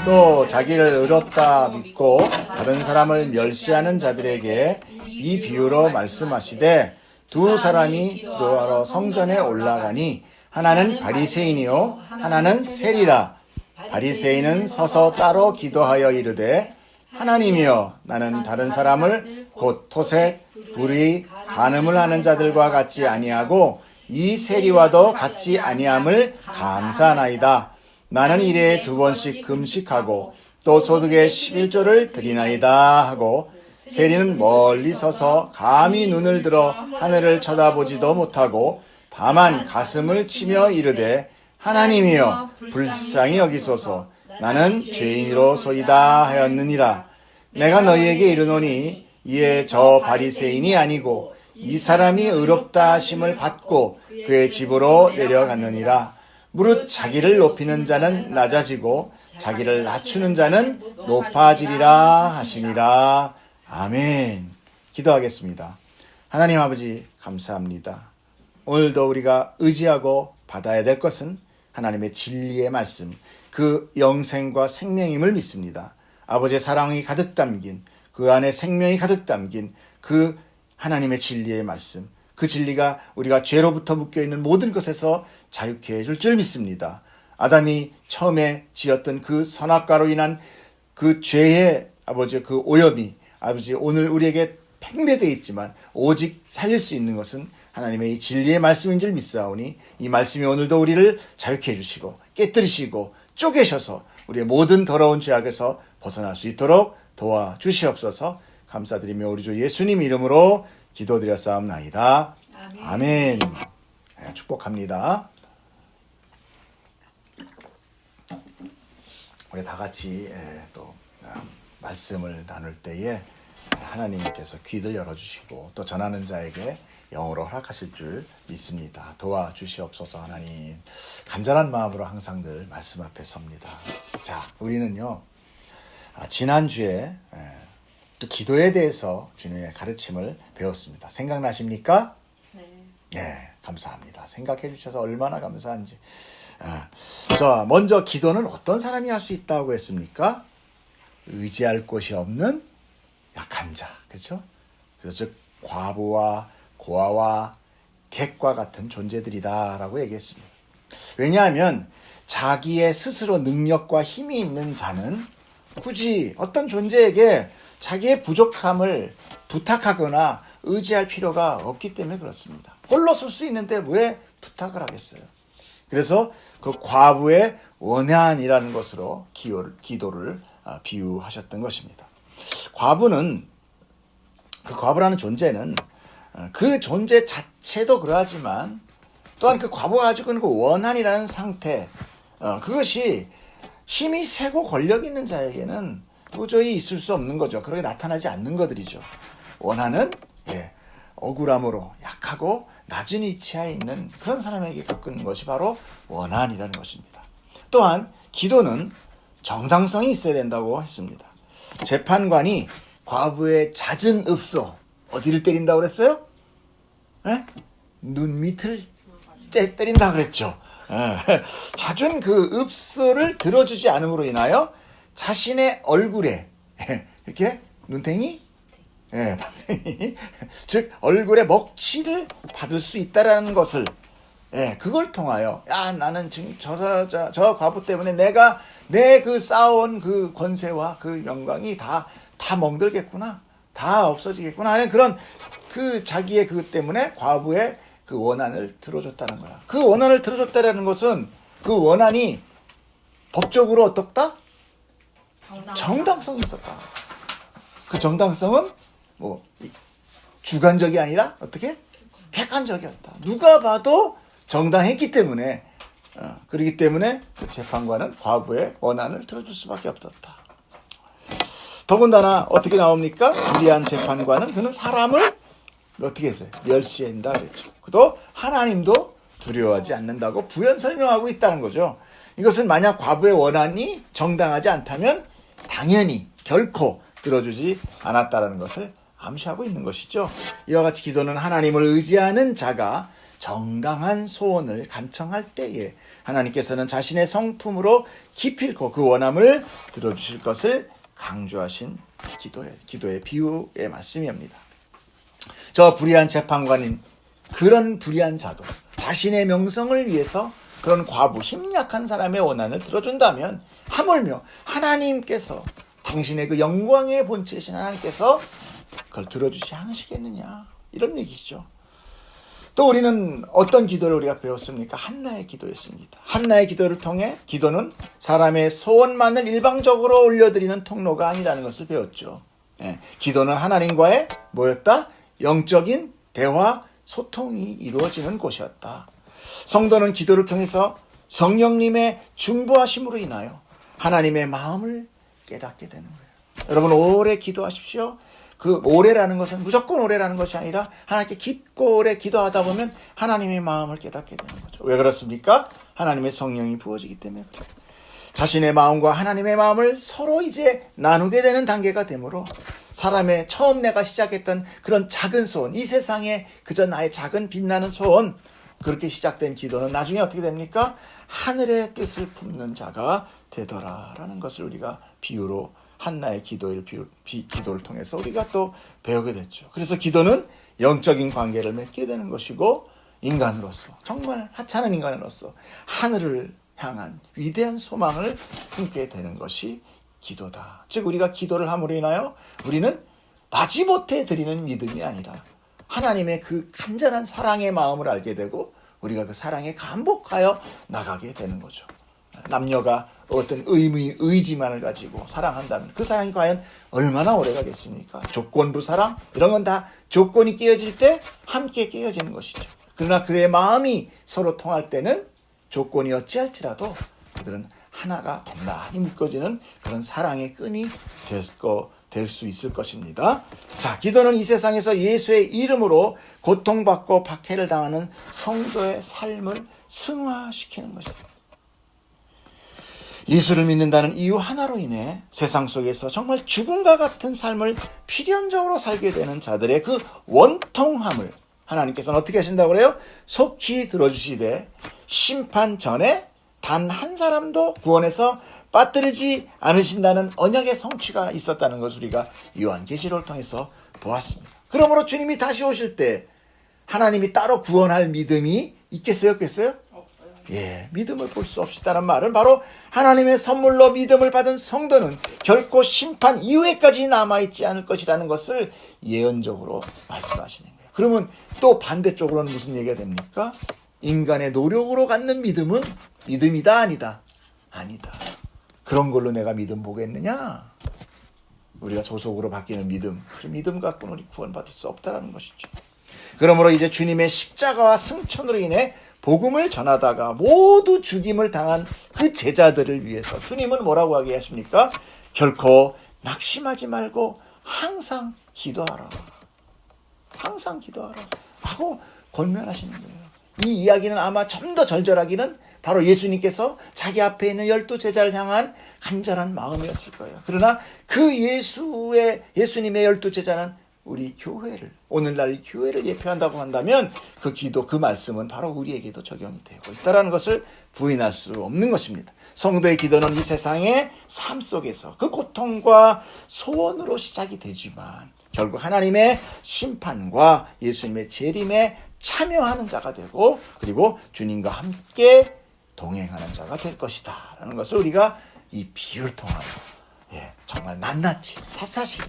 또 자기를 의롭다 믿고 다른 사람을 멸시하는 자들에게 이 비유로 말씀하시되 두 사람이 기도하러 성전에 올라가니 하나는 바리새인이요 하나는 세리라. 바리새인은 서서 따로 기도하여 이르되 하나님이여 나는 다른 사람을 곧 토색, 불의, 간음을 하는 자들과 같지 아니하고 이 세리와도 같지 아니함을 감사하나이다. 나는 일에 2번씩 금식하고 또 소득의 11조를 드리나이다 하고 세리는 멀리 서서 감히 눈을 들어 하늘을 쳐다보지도 못하고 다만 가슴을 치며 이르되 하나님이여 불쌍히 여기소서 나는 죄인이로소이다 하였느니라. 내가 너희에게 이르노니 이에 저 바리새인이 아니고 이 사람이 의롭다 하심을 받고 그의 집으로 내려갔느니라. 무릇 자기를 높이는 자는 낮아지고 자기를 낮추는 자는 높아지리라 하시니라. 아멘. 기도하겠습니다. 하나님 아버지 감사합니다. 오늘도 우리가 의지하고 받아야 될 것은 하나님의 진리의 말씀, 그 영생과 생명임을 믿습니다. 아버지의 사랑이 가득 담긴, 그 안에 생명이 가득 담긴 그 하나님의 진리의 말씀, 그 진리가 우리가 죄로부터 묶여있는 모든 것에서 자유케 해줄 줄 믿습니다. 아담이 처음에 지었던 그 선악과로 인한 그 죄의 아버지 그 오염이 아버지 오늘 우리에게 팽배되어 있지만 오직 살릴 수 있는 것은 하나님의 이 진리의 말씀인 줄 믿사오니 이 말씀이 오늘도 우리를 자유케 해주시고 깨뜨리시고 쪼개셔서 우리의 모든 더러운 죄악에서 벗어날 수 있도록 도와주시옵소서. 감사드리며 우리 주 예수님 이름으로 기도드렸사옵나이다. 아멘. 네, 축복합니다. 우리 다 같이 또 말씀을 나눌 때에 하나님께서 귀를 열어주시고 또 전하는 자에게 영으로 허락하실 줄 믿습니다. 도와주시옵소서. 하나님, 간절한 마음으로 항상 늘 말씀 앞에 섭니다. 자, 우리는요 지난주에 기도에 대해서 주님의 가르침을 배웠습니다. 생각나십니까? 네, 감사합니다. 생각해 주셔서 얼마나 감사한지. 자, 먼저 기도는 어떤 사람이 할 수 있다고 했습니까? 의지할 곳이 없는 약한 자, 그렇죠? 그래서 즉 과부와 고아와 객과 같은 존재들이다라고 얘기했습니다. 왜냐하면 자기의 스스로 능력과 힘이 있는 자는 굳이 어떤 존재에게 자기의 부족함을 부탁하거나 의지할 필요가 없기 때문에 그렇습니다. 홀로 설 수 있는데 왜 부탁을 하겠어요? 그래서 그 과부의 원한이라는 것으로 기도를 비유하셨던 것입니다. 과부는, 그 과부라는 존재는 그 존재 자체도 그러하지만 또한 그 과부가 가지고 있는 그 원한이라는 상태, 그것이 힘이 세고 권력 있는 자에게는 도저히 있을 수 없는 거죠. 그렇게 나타나지 않는 것들이죠. 원한은 억울함으로 약하고 낮은 위치에 있는 그런 사람에게 겪는 것이 바로 원한이라는 것입니다. 또한 기도는 정당성이 있어야 된다고 했습니다. 재판관이 과부의 잦은 읍소, 어디를 때린다고 그랬어요? 눈 밑을 때린다 그랬죠. 잦은 그 읍소를 들어주지 않음으로 인하여 자신의 얼굴에 이렇게 눈탱이, 즉 얼굴에 먹칠을 받을 수 있다라는 것을, 그걸 통하여 나는 지금 저 과부 때문에 내가 내 그 쌓아온 그 권세와 그 영광이 다 멍들겠구나, 다 없어지겠구나 하는 그런 그 자기의 그 때문에 과부의 그 원한을 들어줬다는 거야. 그 원한을 들어줬다라는 것은 그 원한이 법적으로 어떻다? 정당성이 있었다. 그 정당성은 뭐 주관적이 아니라 어떻게? 객관적이었다. 누가 봐도 정당했기 때문에, 그렇기 때문에 그 재판관은 과부의 원한을 들어줄 수밖에 없었다. 더군다나 어떻게 나옵니까? 불의한 재판관은 그는 사람을 어떻게 했어요? 멸시한다 그랬죠. 또 하나님도 두려워하지 않는다고 부연 설명하고 있다는 거죠. 이것은 만약 과부의 원한이 정당하지 않다면 당연히 결코 들어주지 않았다라는 것을 암시하고 있는 것이죠. 이와 같이 기도는 하나님을 의지하는 자가 정당한 소원을 간청할 때에 하나님께서는 자신의 성품으로 기필코 그 원함을 들어주실 것을 강조하신 기도의 비유의 말씀입니다. 저 불의한 재판관인 그런 불의한 자도 자신의 명성을 위해서 그런 과부, 힘약한 사람의 원한을 들어준다면 하물며 하나님께서 당신의 그 영광의 본체이신 하나님께서 그걸 들어주지 않으시겠느냐, 이런 얘기죠. 또 우리는 어떤 기도를 우리가 배웠습니까? 한나의 기도였습니다. 한나의 기도를 통해 기도는 사람의 소원만을 일방적으로 올려드리는 통로가 아니라는 것을 배웠죠. 기도는 하나님과의 뭐였다? 영적인 대화, 소통이 이루어지는 곳이었다. 성도는 기도를 통해서 성령님의 중보하심으로 인하여 하나님의 마음을 깨닫게 되는 거예요. 여러분, 오래 기도하십시오. 그 오래라는 것은 무조건 오래라는 것이 아니라 하나님께 깊고 오래 기도하다 보면 하나님의 마음을 깨닫게 되는 거죠. 왜 그렇습니까? 하나님의 성령이 부어지기 때문에 그래요. 자신의 마음과 하나님의 마음을 서로 이제 나누게 되는 단계가 되므로 사람의 처음 내가 시작했던 그런 작은 소원, 이 세상에 그저 나의 작은 빛나는 소원, 그렇게 시작된 기도는 나중에 어떻게 됩니까? 하늘의 뜻을 품는 자가 되더라라는 것을 우리가 비유로 한나의 기도를 통해서 우리가 또 배우게 됐죠. 그래서 기도는 영적인 관계를 맺게 되는 것이고 인간으로서, 정말 하찮은 인간으로서 하늘을 향한 위대한 소망을 품게 되는 것이 기도다. 즉 우리가 기도를 함으로 인하여 우리는 마지못해 드리는 믿음이 아니라 하나님의 그 간절한 사랑의 마음을 알게 되고 우리가 그 사랑에 감복하여 나가게 되는 거죠. 남녀가 어떤 의지만을 가지고 사랑한다면 그 사랑이 과연 얼마나 오래 가겠습니까? 조건부 사랑? 이런 건 다 조건이 깨어질 때 함께 깨어지는 것이죠. 그러나 그의 마음이 서로 통할 때는 조건이 어찌할지라도 그들은 하나가 단단히 묶어지는 그런 사랑의 끈이 될 수 있을 것입니다. 자, 기도는 이 세상에서 예수의 이름으로 고통받고 박해를 당하는 성도의 삶을 승화시키는 것입니다. 예수를 믿는다는 이유 하나로 인해 세상 속에서 정말 죽음과 같은 삶을 필연적으로 살게 되는 자들의 그 원통함을 하나님께서는 어떻게 하신다고 그래요? 속히 들어주시되 심판 전에 단 한 사람도 구원해서 빠뜨리지 않으신다는 언약의 성취가 있었다는 것을 우리가 요한계시록을 통해서 보았습니다. 그러므로 주님이 다시 오실 때 하나님이 따로 구원할 믿음이 있겠어요? 없겠어요? 예, 믿음을 볼 수 없다는 말은 바로 하나님의 선물로 믿음을 받은 성도는 결코 심판 이후에까지 남아있지 않을 것이라는 것을 예언적으로 말씀하시는 거예요. 그러면 또 반대쪽으로는 무슨 얘기가 됩니까? 인간의 노력으로 갖는 믿음은 믿음이다, 아니다? 아니다. 그런 걸로 내가 믿음 보겠느냐? 우리가 소속으로 바뀌는 믿음, 그 믿음 갖고는 우리 구원받을 수 없다는 것이죠. 그러므로 이제 주님의 십자가와 승천으로 인해 복음을 전하다가 모두 죽임을 당한 그 제자들을 위해서 주님은 뭐라고 하게 하십니까? 결코 낙심하지 말고 항상 기도하라. 항상 기도하라. 하고 권면하시는 거예요. 이 이야기는 아마 좀 더 절절하기는 바로 예수님께서 자기 앞에 있는 12제자를 향한 간절한 마음이었을 거예요. 그러나 그 예수님의 12제자는 우리 교회를, 오늘날 교회를 예표한다고 한다면 그 기도, 그 말씀은 바로 우리에게도 적용이 되고 있다는 것을 부인할 수 없는 것입니다. 성도의 기도는 이 세상의 삶 속에서 그 고통과 소원으로 시작이 되지만 결국 하나님의 심판과 예수님의 재림에 참여하는 자가 되고 그리고 주님과 함께 동행하는 자가 될 것이다 라는 것을 우리가 이 비유를 통하여 정말 낱낱이 샅샅이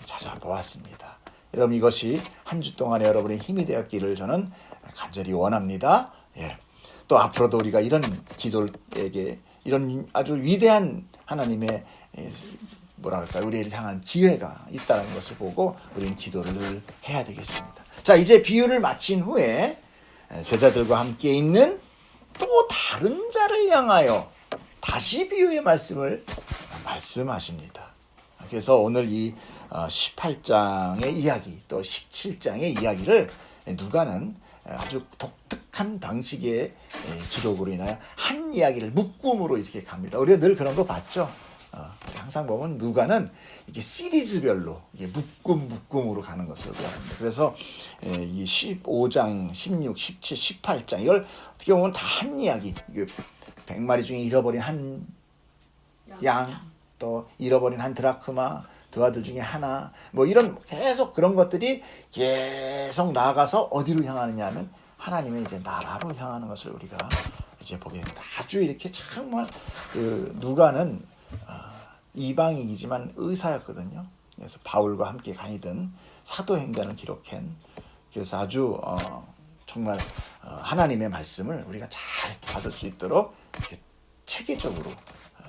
찾아보았습니다. 여러분, 이것이 한 주 동안에 여러분의 힘이 되었기를 저는 간절히 원합니다. 또 앞으로도 우리가 이런 기도에게 이런 아주 위대한 하나님의 우리를 향한 기회가 있다는 것을 보고 우리는 기도를 늘 해야 되겠습니다. 자, 이제 비유를 마친 후에 제자들과 함께 있는 또 다른 자를 향하여 다시 비유의 말씀을 말씀하십니다. 그래서 오늘 이 18장의 이야기 또 17장의 이야기를 누가는 아주 독특한 방식의 기록으로 인하여 한 이야기를 묶음으로 이렇게 갑니다. 우리가 늘 그런 거 봤죠. 항상 보면 누가는 이게 시리즈별로 이게 묶음으로 가는 것을 우리가 봅니다. 그래서 이 15장, 16, 17, 18장 이걸 어떻게 보면 다 한 이야기. 100마리 중에 잃어버린 한 양, 또 잃어버린 한 드라크마, 두 아들 중에 하나, 뭐 이런 계속 그런 것들이 계속 나아가서 어디로 향하느냐면 하나님의 이제 나라로 향하는 것을 우리가 이제 보게 됩니다. 아주 이렇게 정말 누가는 이방인이지만 의사였거든요. 그래서 바울과 함께 다니던 사도행전을 기록한, 그래서 아주 정말 하나님의 말씀을 우리가 잘 받을 수 있도록 이렇게 체계적으로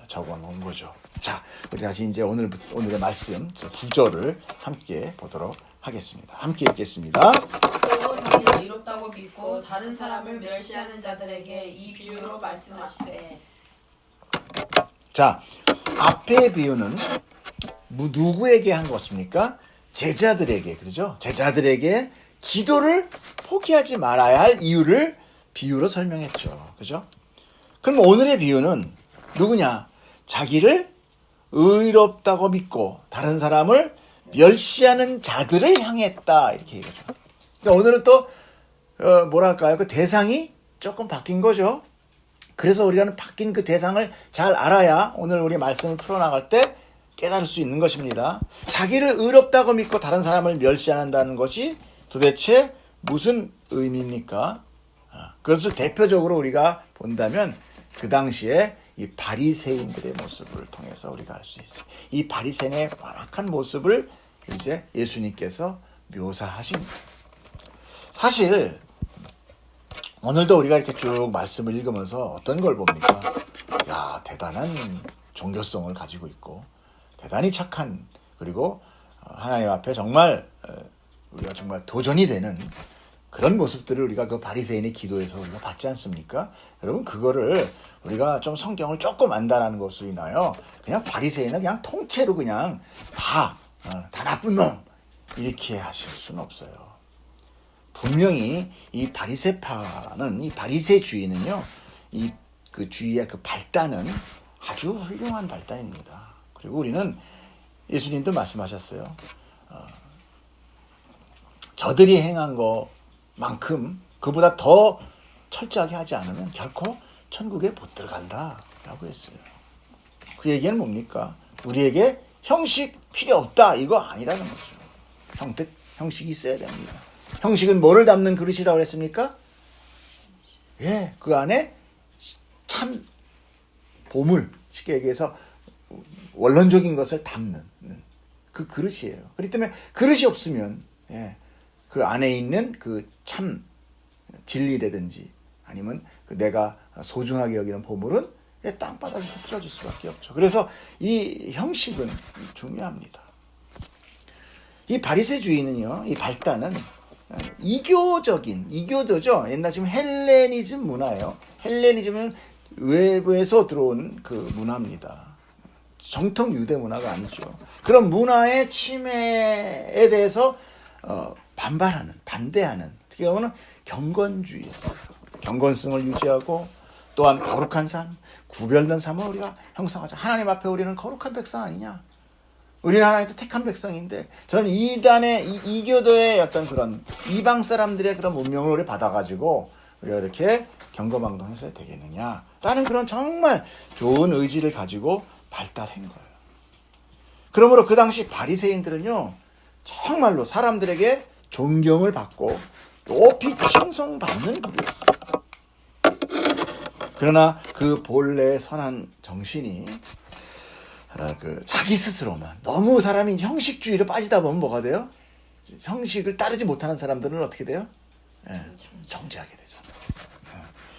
적어 놓은 거죠. 자, 우리 다시 이제 오늘의 말씀 9절을 함께 보도록 하겠습니다. 함께 읽겠습니다. 또 자기를 이롭다고 믿고 다른 사람을 멸시하는 자들에게 이 비유로 말씀하시되. 자, 앞의 비유는 누구에게 한 것입니까? 제자들에게, 그렇죠? 제자들에게 기도를 포기하지 말아야 할 이유를 비유로 설명했죠. 그죠? 그럼 오늘의 비유는 누구냐? 자기를 의롭다고 믿고 다른 사람을 멸시하는 자들을 향했다. 이렇게 얘기하죠. 그러니까 오늘은 또 뭐랄까요? 그 대상이 조금 바뀐 거죠. 그래서 우리가 바뀐 그 대상을 잘 알아야 오늘 우리 말씀을 풀어나갈 때 깨달을 수 있는 것입니다. 자기를 의롭다고 믿고 다른 사람을 멸시한다는 것이 도대체 무슨 의미입니까? 그것을 대표적으로 우리가 본다면 그 당시에 이 바리새인들의 모습을 통해서 우리가 알 수 있어요. 이 바리새인의 완악한 모습을 이제 예수님께서 묘사하십니다. 사실 오늘도 우리가 이렇게 쭉 말씀을 읽으면서 어떤 걸 봅니까? 야, 대단한 종교성을 가지고 있고 대단히 착한, 그리고 하나님 앞에 정말 우리가 정말 도전이 되는 그런 모습들을 우리가 그 바리새인의 기도에서 우리가 봤지 않습니까? 여러분, 그거를 우리가 좀 성경을 조금 안다라는 것으로 인하여 그냥 바리새인은 그냥 통째로 그냥 다 나쁜 놈 이렇게 하실 수는 없어요. 분명히 이 바리새파는, 이 바리새주의는요, 이 그 주의의 그 발단은 아주 훌륭한 발단입니다. 그리고 우리는 예수님도 말씀하셨어요. 저들이 행한 것만큼 그보다 더 철저하게 하지 않으면 결코 천국에 못 들어간다 라고 했어요. 그 얘기는 뭡니까? 우리에게 형식 필요 없다 이거 아니라는 거죠. 형식이 있어야 됩니다. 형식은 뭐를 담는 그릇이라고 했습니까? 예, 그 안에 참 보물, 쉽게 얘기해서 원론적인 것을 담는 그 그릇이에요. 그렇기 때문에 그릇이 없으면 그 안에 있는 그 참 진리라든지 아니면 그 내가 소중하게 여기는 보물은 땅바닥에 흐트러질 수밖에 없죠. 그래서 이 형식은 중요합니다. 이 바리새주의는요, 이 발단은 이교도죠. 옛날 지금 헬레니즘 문화예요. 헬레니즘은 외부에서 들어온 그 문화입니다. 정통 유대 문화가 아니죠. 그런 문화의 침해에 대해서 반대하는 어떻게 보면 경건주의였어요. 경건성을 유지하고 또한 거룩한 삶, 구별된 삶을 우리가 형성하자. 하나님 앞에 우리는 거룩한 백성 아니냐? 우리는 하나님께 택한 백성인데, 저는 이교도의 어떤 그런 이방 사람들의 그런 문명을 받아가지고 우리가 이렇게 경거망동해서 되겠느냐라는 그런 정말 좋은 의지를 가지고 발달한 거예요. 그러므로 그 당시 바리새인들은요, 정말로 사람들에게 존경을 받고 높이 칭송받는 부류였어요. 그러나 그 본래의 선한 정신이 자기 스스로만, 너무 사람이 형식주의로 빠지다 보면 뭐가 돼요? 형식을 따르지 못하는 사람들은 어떻게 돼요? 정죄하게 되죠.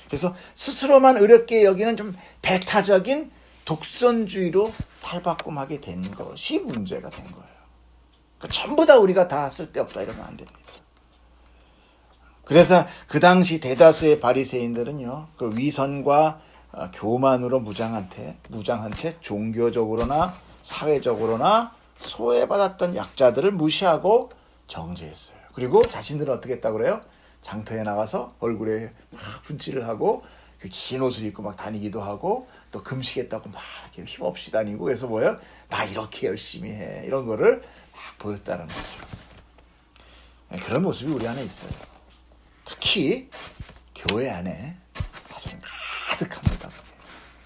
그래서 스스로만 의롭게 여기는 좀 배타적인 독선주의로 탈바꿈하게 된 것이 문제가 된 거예요. 그러니까 전부 다 우리가 다 쓸데없다 이러면 안 됩니다. 그래서 그 당시 대다수의 바리새인들은요, 그 위선과 교만으로 무장한 채 종교적으로나 사회적으로나 소외받았던 약자들을 무시하고 정죄했어요. 그리고 자신들은 어떻게 했다고 그래요? 장터에 나가서 얼굴에 막 분칠을 하고 그 긴 옷을 입고 막 다니기도 하고 또 금식했다고 막 이렇게 힘없이 다니고 그래서 뭐예요? 나 이렇게 열심히 해 이런 거를 막 보였다는 거죠. 그런 모습이 우리 안에 있어요. 특히 교회 안에 사실은 가득합니다.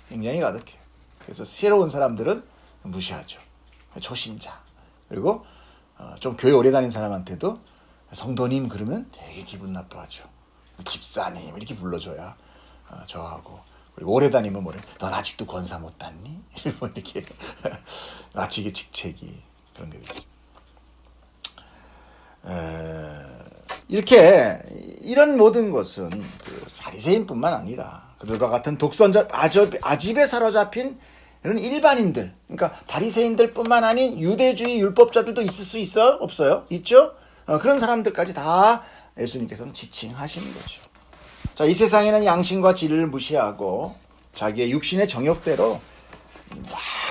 굉장히 가득해요. 그래서 새로운 사람들은 무시하죠. 초신자. 그리고 좀 교회 오래 다닌 사람한테도 성도님 그러면 되게 기분 나빠하죠. 집사님 이렇게 불러줘야 저하고. 그리고 오래 다니면 뭐래? 넌 아직도 권사 못 땄니? 뭐 이렇게 마치 이게 직책이 그런 게 있죠. 이렇게 이런 모든 것은 그 바리새인뿐만 아니라 그들과 같은 독선자 아집에 사로잡힌 이런 일반인들, 그러니까 바리새인들뿐만 아닌 유대주의 율법자들도 있을 수 있어요? 없어요? 있죠? 그런 사람들까지 다 예수님께서는 지칭하시는 거죠. 자, 이 세상에는 양심과 진리를 무시하고 자기의 육신의 정욕대로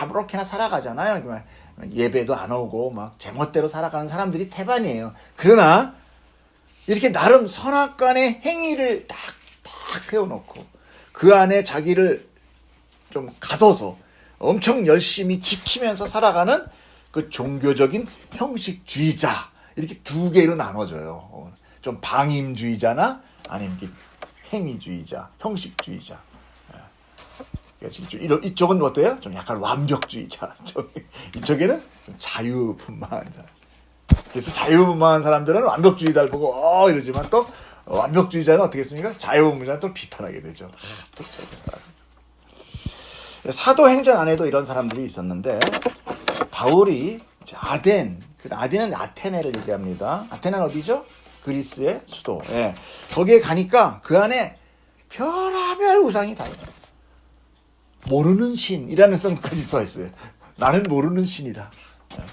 아무렇게나 살아가잖아요. 예배도 안 오고 막 제멋대로 살아가는 사람들이 태반이에요. 그러나 이렇게 나름 선악간의 행위를 딱 세워놓고 그 안에 자기를 좀 가둬서 엄청 열심히 지키면서 살아가는 그 종교적인 형식주의자 이렇게 두 개로 나눠져요. 좀 방임주의자나 아니면 행위주의자, 형식주의자. 이쪽은 어때요? 좀 약간 완벽주의자. 이쪽에는 좀 자유분방한 사람. 그래서 자유분방한 사람들은 완벽주의자를 보고 이러지만 또 완벽주의자는 어떻게 했습니까? 자유분방자는 또 비판하게 되죠. 또 저렇게 살아요. 사도행전 안에도 이런 사람들이 있었는데 바울이 아덴은 아테네를 얘기합니다. 아테네는 어디죠? 그리스의 수도. 예. 거기에 가니까 그 안에 별의별 우상이 다 있어요. 모르는 신이라는 성까지 써 있어요. 나는 모르는 신이다. 예.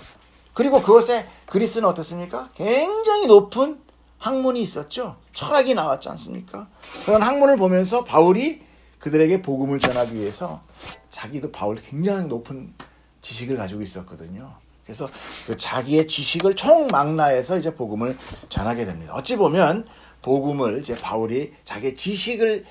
그리고 그것에 그리스는 어떻습니까? 굉장히 높은 학문이 있었죠. 철학이 나왔지 않습니까? 그런 학문을 보면서 바울이 그들에게 복음을 전하기 위해서 자기도 바울 굉장히 높은 지식을 가지고 있었거든요. 그래서 그 자기의 지식을 총망라해서 이제 복음을 전하게 됩니다. 어찌 보면 복음을 이제 바울이 자기의 지식으로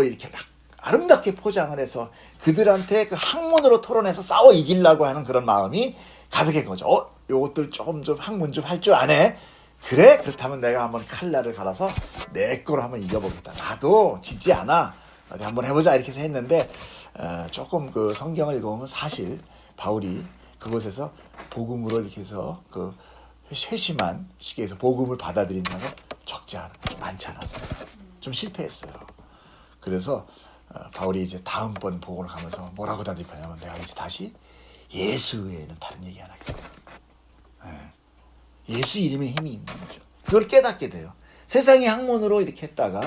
이렇게 막 아름답게 포장을 해서 그들한테 그 학문으로 토론해서 싸워 이기려고 하는 그런 마음이 가득한 거죠. 요것들 좀 학문 좀 할 줄 아네. 그래? 그렇다면 내가 한번 칼날을 갈아서 내 거로 한번 이겨보겠다. 나도 지지 않아. 어디 한번 해보자 이렇게 해서 했는데 조금 그 성경을 읽어보면 사실 바울이 그곳에서 복음으로 이렇게 해서 그 회심한 시기에서 복음을 받아들인 사람은 많지 않았어요. 좀 실패했어요. 그래서 바울이 이제 다음번 복음을 가면서 뭐라고 대답하냐면 내가 이제 다시 예수 외에는 다른 얘기 안 하겠다. 예수 이름에 힘이 있는 거죠. 그걸 깨닫게 돼요. 세상의 학문으로 이렇게 했다가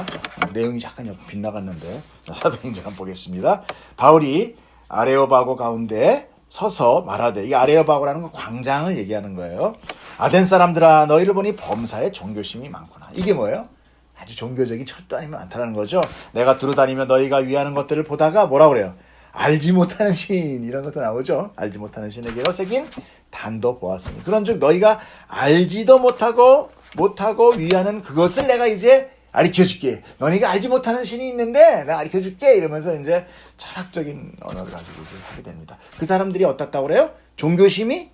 내용이 약간 빗나갔는데 사도행전 한번 보겠습니다. 바울이 아레오바고 가운데 서서 말하되, 이 아레오바고라는 건 광장을 얘기하는 거예요. 아덴 사람들아 너희를 보니 범사에 종교심이 많구나. 이게 뭐예요? 아주 종교적인 철도안이 많다는 거죠. 내가 두루다니며 너희가 위하는 것들을 보다가 뭐라고 그래요? 알지 못하는 신 이런 것도 나오죠. 알지 못하는 신에게로 새긴 단도 보았으니 그런즉 너희가 알지도 못하고 위하는 그것을 내가 이제 가르쳐줄게. 너희가 알지 못하는 신이 있는데 내가 가르쳐줄게. 이러면서 이제 철학적인 언어를 가지고 이제 하게 됩니다. 그 사람들이 어떻다고 그래요? 종교심이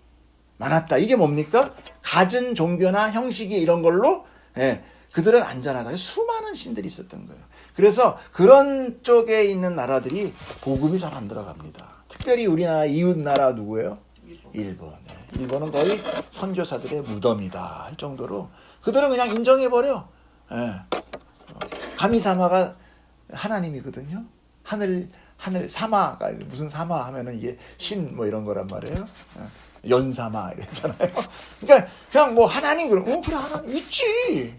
많았다. 이게 뭡니까? 갖은 종교나 형식이 이런 걸로 그들은 안전하다. 수많은 신들이 있었던 거예요. 그래서 그런 쪽에 있는 나라들이 복음이 잘 안 들어갑니다. 특별히 우리나라 이웃 나라 누구예요? 일본. 일본은 거의 선교사들의 무덤이다 할 정도로 그들은 그냥 인정해버려. 가미사마가 하나님이거든요. 하늘 사마가 무슨 사마 하면은 이게 신 뭐 이런 거란 말이에요. 연사마 이랬잖아요. 그러니까 그냥 뭐 하나님 그래 하나님 있지.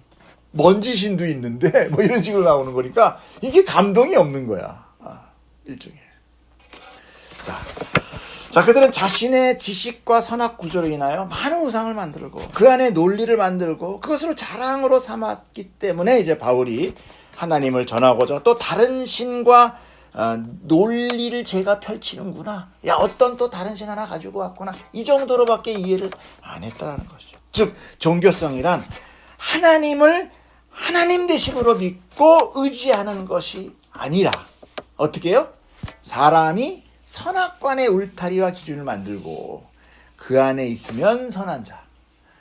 먼지신도 있는데 뭐 이런 식으로 나오는 거니까 이게 감동이 없는 거야. 일종의. 자, 그들은 자신의 지식과 선악 구조로 인하여 많은 우상을 만들고 그 안에 논리를 만들고 그것으로 자랑으로 삼았기 때문에 이제 바울이 하나님을 전하고자 또 다른 신과 논리를 제가 펼치는구나. 야, 어떤 또 다른 신 하나 가지고 왔구나. 이 정도로밖에 이해를 안 했다는 것이죠. 즉 종교성이란 하나님을 하나님 되심으로 믿고 의지하는 것이 아니라 어떻게 해요? 사람이 선악관의 울타리와 기준을 만들고 그 안에 있으면 선한 자,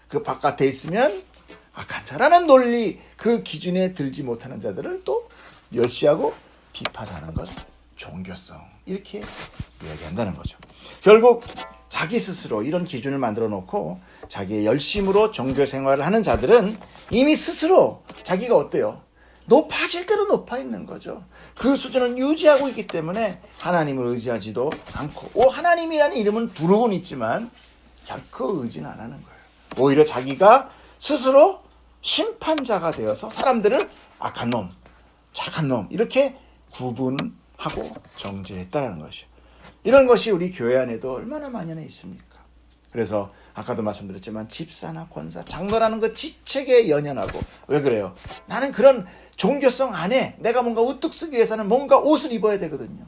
그 바깥에 있으면 악한 자라는 논리, 그 기준에 들지 못하는 자들을 또 멸시하고 비판하는 것, 종교성, 이렇게 이야기한다는 거죠. 결국 자기 스스로 이런 기준을 만들어 놓고 자기의 열심으로 종교 생활을 하는 자들은 이미 스스로 자기가 어때요? 높아질 대로 높아 있는 거죠. 그 수준을 유지하고 있기 때문에 하나님을 의지하지도 않고, 하나님이라는 이름은 부르곤 있지만 결코 의지는 안 하는 거예요. 오히려 자기가 스스로 심판자가 되어서 사람들을 악한 놈, 착한 놈 이렇게 구분하고 정죄했다는 것이죠. 이런 것이 우리 교회 안에도 얼마나 만연해 있습니까? 그래서 아까도 말씀드렸지만 집사나 권사, 장로라는 그 지책에 연연하고, 왜 그래요? 나는 그런 종교성 안에 내가 뭔가 우뚝 쓰기 위해서는 뭔가 옷을 입어야 되거든요.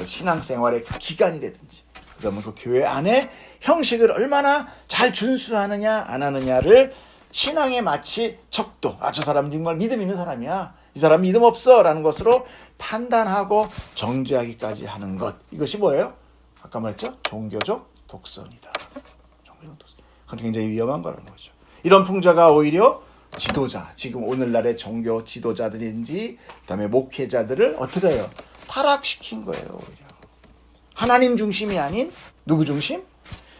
신앙생활의 그 기간이라든지, 그러면 그 교회 안에 형식을 얼마나 잘 준수하느냐 안 하느냐를 신앙에 마치 척도, 저 사람은 정말 믿음 있는 사람이야, 이 사람 믿음 없어 라는 것으로 판단하고 정죄하기까지 하는 것, 이것이 뭐예요? 아까 말했죠? 종교적 독선이다. 종교적 독선. 그건 굉장히 위험한 거라는 거죠. 이런 풍자가 오히려 지도자, 지금 오늘날의 종교 지도자들인지 그다음에 목회자들을 어떻게 해요? 타락시킨 거예요. 오히려 하나님 중심이 아닌 누구 중심?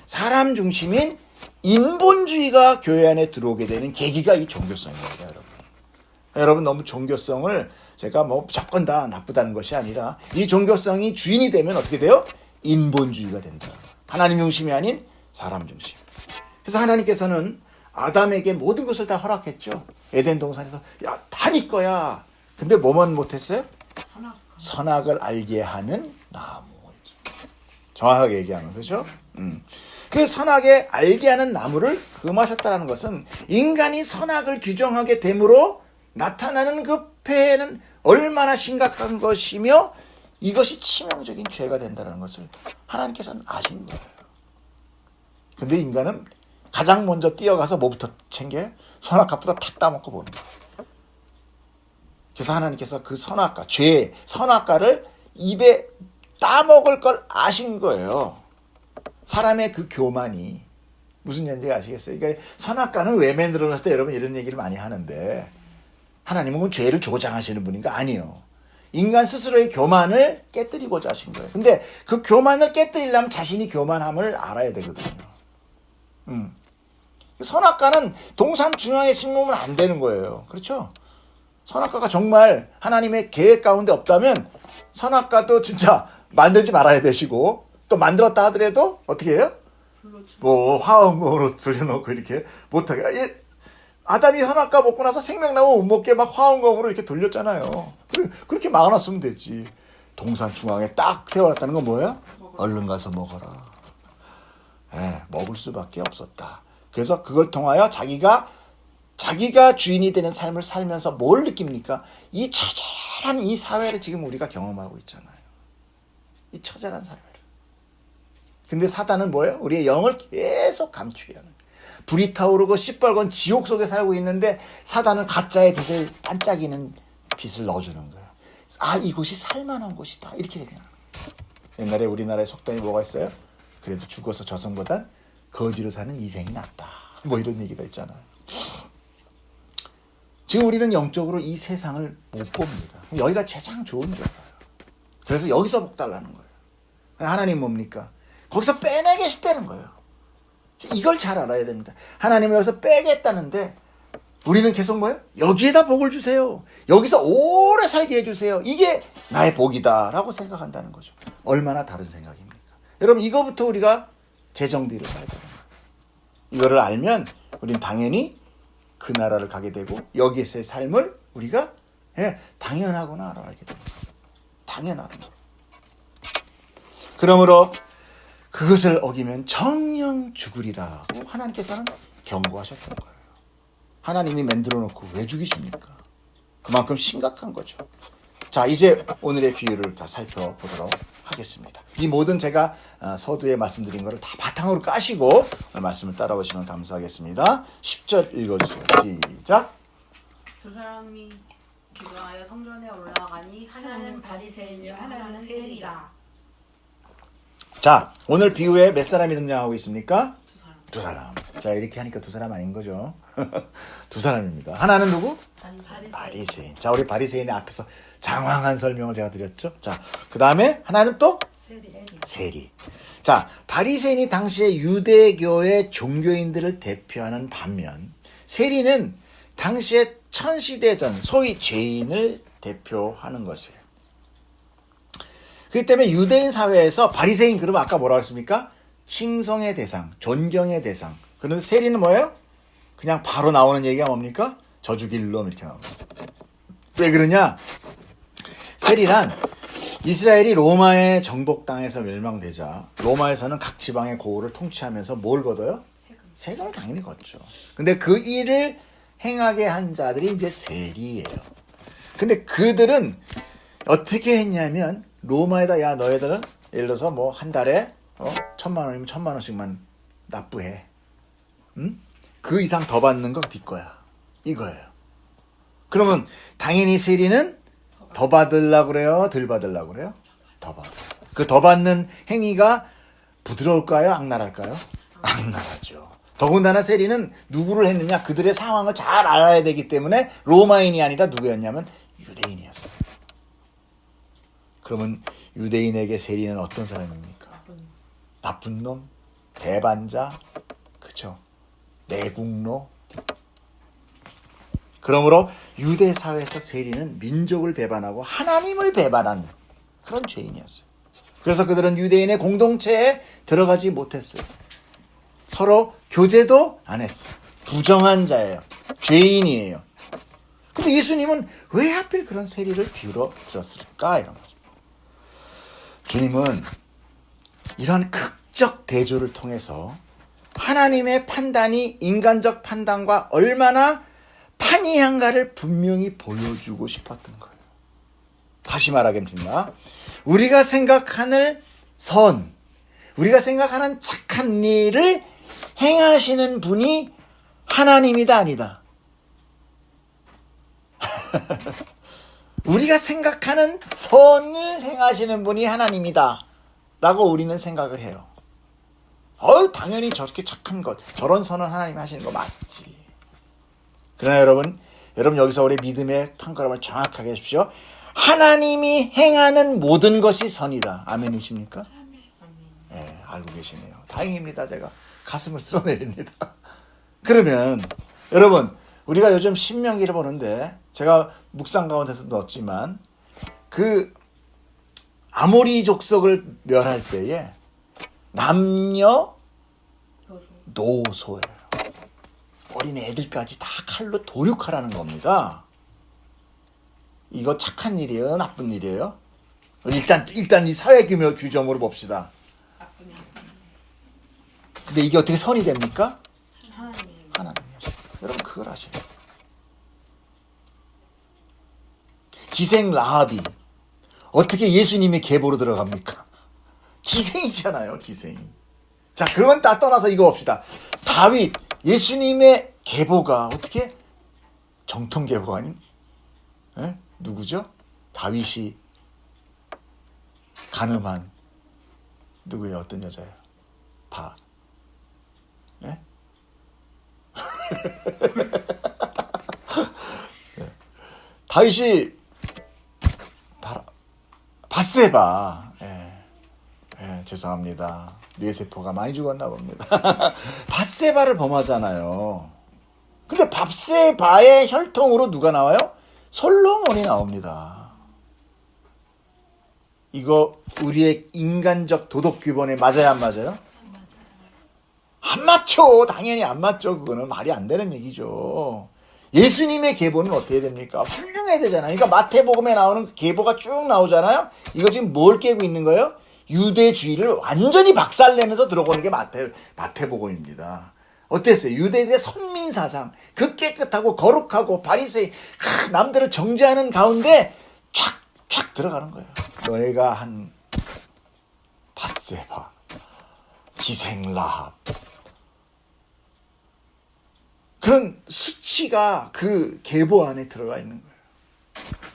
사람 중심인 인본주의가 교회 안에 들어오게 되는 계기가 이 종교성입니다. 여러분 너무 종교성을 제가 무조건 다 나쁘다는 것이 아니라, 이 종교성이 주인이 되면 어떻게 돼요? 인본주의가 된다. 하나님 중심이 아닌 사람 중심. 그래서 하나님께서는 아담에게 모든 것을 다 허락했죠. 에덴 동산에서 다 네 거야. 근데 뭐만 못했어요? 선악을 알게 하는 나무. 정확하게 얘기하면 그렇죠? 그 선악에 알게 하는 나무를 금하셨다는 것은 인간이 선악을 규정하게 됨으로 나타나는 그 폐해는 얼마나 심각한 것이며 이것이 치명적인 죄가 된다는 것을 하나님께서는 아신 거예요. 근데 인간은 가장 먼저 뛰어가서 뭐부터 챙겨요? 선악과부터 탁 따먹고 보는 거예요. 그래서 하나님께서 그 선악과, 죄, 선악과를 입에 따먹을 걸 아신 거예요. 사람의 그 교만이 무슨 얘기인지 아시겠어요? 그러니까 선악과는 왜 만들어놨을 때 여러분 이런 얘기를 많이 하는데, 하나님은 죄를 조장하시는 분인가? 아니요. 인간 스스로의 교만을 깨뜨리고자 하신 거예요. 근데 그 교만을 깨뜨리려면 자신이 교만함을 알아야 되거든요. 선악과는 동산 중앙에 심으면 안 되는 거예요. 그렇죠? 선악과가 정말 하나님의 계획 가운데 없다면 선악과도 진짜 만들지 말아야 되시고, 또 만들었다 하더라도 어떻게 해요? 화음으로 돌려놓고 이렇게 못하게. 아담이 선악과 먹고 나서 생명나무 못 먹게 막 화음검으로 이렇게 돌렸잖아요. 그렇게 막아놨으면 됐지. 동산 중앙에 딱 세워놨다는 건 뭐예요? 얼른 가서 먹어라. 먹을 수밖에 없었다. 그래서 그걸 통하여 자기가 주인이 되는 삶을 살면서 뭘 느낍니까? 이 처절한 이 사회를 지금 우리가 경험하고 있잖아요. 이 처절한 사회를. 근데 사단은 뭐예요? 우리의 영을 계속 감추게 하는. 불이 타오르고 시뻘건 지옥 속에 살고 있는데 사단은 가짜의 빛을 반짝이는 빛을 넣어주는 거예요. 이곳이 살만한 곳이다. 이렇게 얘기하는 거예요. 옛날에 우리나라의 속담이 뭐가 있어요? 그래도 죽어서 저승보단 거지로 사는 이생이 낫다. 이런 얘기가 있잖아요. 지금 우리는 영적으로 이 세상을 못 봅니다. 여기가 가장 좋은 데예요. 그래서 여기서 복 달라는 거예요. 하나님 뭡니까? 거기서 빼내 계시다는 거예요. 이걸 잘 알아야 됩니다. 하나님은 여기서 빼겠다는데 우리는 계속 뭐예요? 여기에다 복을 주세요. 여기서 오래 살게 해주세요. 이게 나의 복이다라고 생각한다는 거죠. 얼마나 다른 생각입니까? 여러분 이거부터 우리가 재정비를 해야 됩니다. 이거를 알면 우리는 당연히 그 나라를 가게 되고 여기에서의 삶을 우리가 당연하구나 알아가게 됩니다. 당연하구나. 그러므로 그것을 어기면 정령 죽으리라고 하나님께서는 경고하셨던 거예요. 하나님이 만들어 놓고 왜 죽이십니까? 그만큼 심각한 거죠. 자, 이제 오늘의 비유를 다 살펴보도록 하겠습니다. 이 모든 제가 서두에 말씀드린 것을 다 바탕으로 까시고 말씀을 따라오시면 감사하겠습니다. 10절 읽어주세요. 시작. 두 사람이 기도하여 성전에 올라가니 하나는 바리새인이요 하나는 세리라. 자, 오늘 비유에 몇 사람이 등장하고 있습니까? 두 사람. 두 사람. 자, 이렇게 하니까 두 사람 아닌 거죠. 두 사람입니다. 하나는 누구? 바리새인. 자, 우리 바리새인의 앞에서 장황한 설명을 제가 드렸죠. 자, 그 다음에 하나는 또 세리. 자, 바리새인이 당시에 유대교의 종교인들을 대표하는 반면 세리는 당시에 천시대전 소위 죄인을 대표하는 것이에요. 그렇기 때문에 유대인 사회에서 바리새인 그러면 아까 뭐라고 했습니까? 칭송의 대상, 존경의 대상. 그런데 세리는 뭐예요? 그냥 바로 나오는 얘기가 뭡니까? 저 죽일 놈 이렇게 나옵니다. 왜 그러냐? 세리란 이스라엘이 로마의 정복당해서 멸망되자 로마에서는 각 지방의 고을을 통치하면서 뭘 걷어요? 세금을 당연히 걷죠. 근데 그 일을 행하게 한 자들이 이제 세리예요. 근데 그들은 어떻게 했냐면 로마에다 야 너희들은 예를 들어서 뭐 한 달에 1,000만 원이면 1,000만 원씩만 납부해. 응? 그 이상 더 받는 거 네 거야. 이거예요. 그러면 당연히 세리는 더 받으려고 그래요? 덜 받으려고 그래요? 더 받아. 그 더 받는 행위가 부드러울까요? 악랄할까요? 악랄하죠. 더군다나 세리는 누구를 했느냐? 그들의 상황을 잘 알아야 되기 때문에 로마인이 아니라 누구였냐면 유대인이었어요. 그러면 유대인에게 세리는 어떤 사람입니까? 나쁜 놈, 대반자, 그쵸? 내국노. 그러므로 유대 사회에서 세리는 민족을 배반하고 하나님을 배반한 그런 죄인이었어요. 그래서 그들은 유대인의 공동체에 들어가지 못했어요. 서로 교제도 안 했어요. 부정한 자예요. 죄인이에요. 근데 예수님은 왜 하필 그런 세리를 비유로 들었을까? 이런 거죠. 주님은 이런 극적 대조를 통해서 하나님의 판단이 인간적 판단과 얼마나 판이한가를 분명히 보여주고 싶었던 거예요. 다시 말하겠습니다. 우리가 생각하는 선, 우리가 생각하는 착한 일을 행하시는 분이 하나님이다 아니다. 우리가 생각하는 선을 행하시는 분이 하나님이다 라고 우리는 생각을 해요. 당연히 저렇게 착한 것, 저런 선을 하나님이 하시는 거 맞지. 그러나 여러분 여기서 우리 믿음의 판가름을 정확하게 하십시오. 하나님이 행하는 모든 것이 선이다. 아멘이십니까? 네, 알고 계시네요. 다행입니다. 제가 가슴을 쓸어내립니다. 그러면 여러분 우리가 요즘 신명기를 보는데 제가 묵상 가운데서 넣었지만 그 아모리 족속을 멸할 때에 남녀 노소예요. 어린 애들까지 다 칼로 도륙하라는 겁니다. 이거 착한 일이에요? 나쁜 일이에요? 일단 이 사회 규정으로 봅시다. 근데 이게 어떻게 선이 됩니까? 하나님이요. 여러분 그걸 아셔요. 기생 라합이 어떻게 예수님의 계보로 들어갑니까? 기생이잖아요, 기생이. 자, 그건 다 떠나서 이거 봅시다. 다윗, 예수님의 계보가 어떻게 정통 계보가 아닌? 누구죠? 다윗이 가늠한 누구예요? 어떤 여자예요? 네? 다윗이 밧세바. 죄송합니다. 뇌세포가 많이 죽었나 봅니다. 밧세바를 범하잖아요. 근데 밧세바의 혈통으로 누가 나와요? 솔로몬이 나옵니다. 이거 우리의 인간적 도덕 규범에 맞아요, 안 맞아요? 안 맞죠. 당연히 안 맞죠. 그거는 말이 안 되는 얘기죠. 예수님의 계보는 어떻게 됩니까? 훌륭해야 되잖아요. 그러니까 마태복음에 나오는 계보가 쭉 나오잖아요. 이거 지금 뭘 깨고 있는 거예요? 유대주의를 완전히 박살내면서 들어오는 게 마태복음입니다. 어땠어요? 유대인의 선민사상, 그 깨끗하고 거룩하고 바리새인, 남들을 정죄하는 가운데 촥 들어가는 거예요. 너희가 한 밧세바, 기생 라합, 그런 수치가 그 계보 안에 들어가 있는 거예요.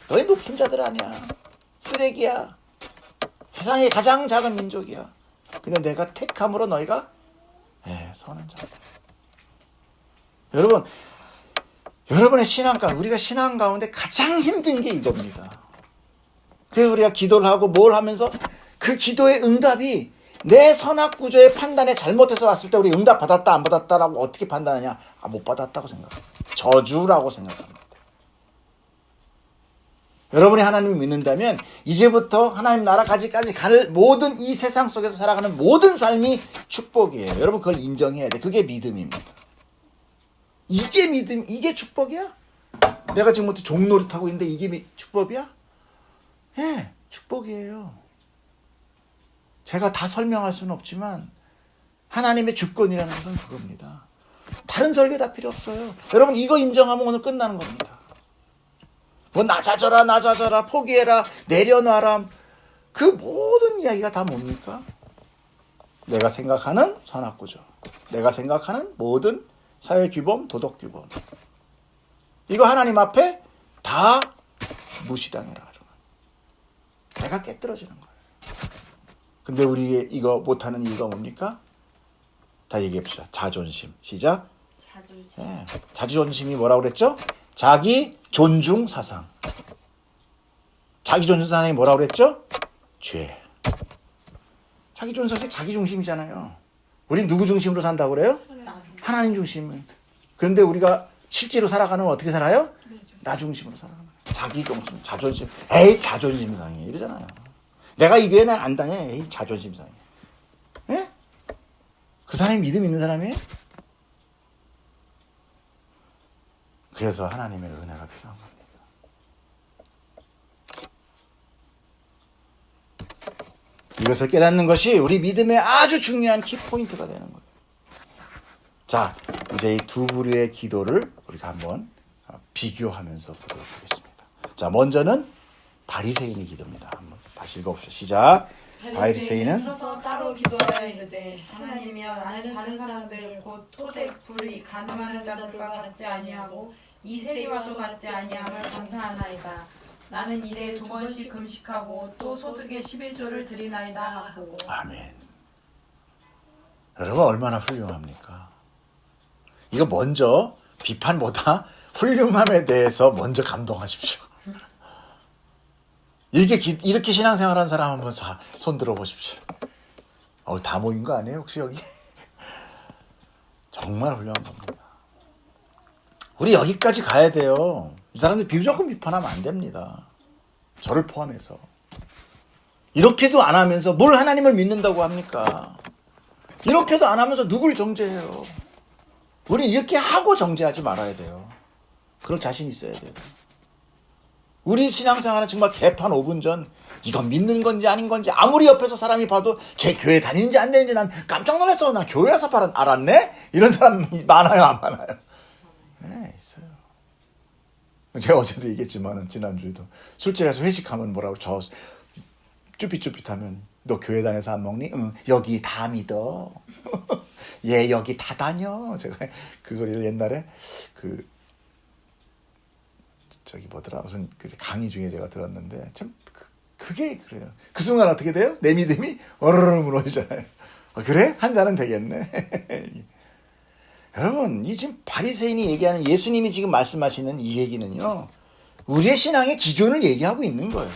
너희 높은 자들 아니야. 쓰레기야. 세상의 가장 작은 민족이야. 근데 내가 택함으로 너희가 선한 자다. 여러분의 신앙 가운데, 우리가 신앙 가운데 가장 힘든 게 이겁니다. 그래서 우리가 기도를 하고 뭘 하면서 그 기도의 응답이 내 선악 구조의 판단에 잘못해서 왔을 때 우리 응답 받았다 안 받았다라고 어떻게 판단하냐? 못 받았다고 생각합니다. 저주라고 생각합니다. 여러분이 하나님을 믿는다면 이제부터 하나님 나라까지 갈 모든 이 세상 속에서 살아가는 모든 삶이 축복이에요. 여러분 그걸 인정해야 돼. 그게 믿음입니다. 이게 믿음, 이게 축복이야? 내가 지금부터 종놀이 타고 있는데 이게 축복이야? 예, 축복이에요. 제가 다 설명할 수는 없지만 하나님의 주권이라는 것은 그겁니다. 다른 설교 다 필요 없어요. 여러분 이거 인정하면 오늘 끝나는 겁니다. 뭐 낮아져라 포기해라 내려놔라 그 모든 이야기가 다 뭡니까? 내가 생각하는 선악구조, 내가 생각하는 모든 사회규범, 도덕규범, 이거 하나님 앞에 다 무시당해라. 내가 깨뜨려지는 거예요. 근데 우리 이거 못하는 이유가 뭡니까? 다 얘기해봅시다. 자존심. 시작. 자존심이 뭐라고 그랬죠? 자기 존중 사상. 자기 존중 사상이 뭐라고 그랬죠? 죄. 자기 존중 사상이 자기 중심이잖아요. 우린 누구 중심으로 산다고 그래요? 하나님 중심. 그런데 우리가 실제로 살아가는 어떻게 살아요? 나 중심으로 살아가는 거예요. 자기 중심, 자존심. 에이 자존심 상해 이러잖아요. 내가 이 교회는 안 다녀. 에이 자존심 상해. 예? 그 사람이 믿음 있는 사람이에요? 그래서 하나님의 은혜가 필요한 겁니다. 이것을 깨닫는 것이 우리 믿음의 아주 중요한 키포인트가 되는 거예요. 자, 이제 이 두 부류의 기도를 우리가 한번 비교하면서 보도록 하겠습니다. 자, 먼저는 바리새인의 기도입니다. 한번 다시 읽어봅시다. 시작. 바리새인은 서서 따로 기도하여 이르되 하나님이여 나는 다른 사람들 곧 토색 불의 가늠하는 자들과 같지 아니하고 이 세리와도 같지 아니함을 감사하나이다. 나는 이래 2번씩 금식하고 또 소득의 11조를 드리나이다 하고. 아멘. 여러분 얼마나 훌륭합니까? 이거 먼저 비판보다 훌륭함에 대해서 먼저 감동하십시오. 이렇게 신앙생활하는 사람 한번 손 들어보십시오. 다 모인 거 아니에요 혹시 여기? 정말 훌륭한 겁니다. 우리 여기까지 가야 돼요. 이 사람들 무조건 비판하면 안 됩니다. 저를 포함해서. 이렇게도 안 하면서 뭘 하나님을 믿는다고 합니까? 이렇게도 안 하면서 누굴 정죄해요? 우리 이렇게 하고 정죄하지 말아야 돼요. 그럴 자신 있어야 돼요. 우리 신앙생활은 정말 개판 5분 전 이건 믿는 건지 아닌 건지 아무리 옆에서 사람이 봐도 제 교회 다니는지 안 다니는지 난 깜짝 놀랐어. 나 교회 와서 알았네? 이런 사람 많아요 안 많아요? 네 있어요. 제가 어제도 얘기했지만 지난주에도 술집에서 회식하면 뭐라고 저 쭈삣쭈삣하면 너 교회 다녀서 안 먹니? 응 여기 다 믿어. 얘 여기 다 다녀. 제가 그 소리를 옛날에 저기 뭐더라 무슨 강의 중에 제가 들었는데 참 그게 그래요. 그 순간 어떻게 돼요? 내 믿음이 어르르 무너지잖아요. 그래? 한 잔은 되겠네. 여러분 이 지금 바리새인이 얘기하는 예수님이 지금 말씀하시는 이 얘기는요. 우리의 신앙의 기존을 얘기하고 있는 거예요.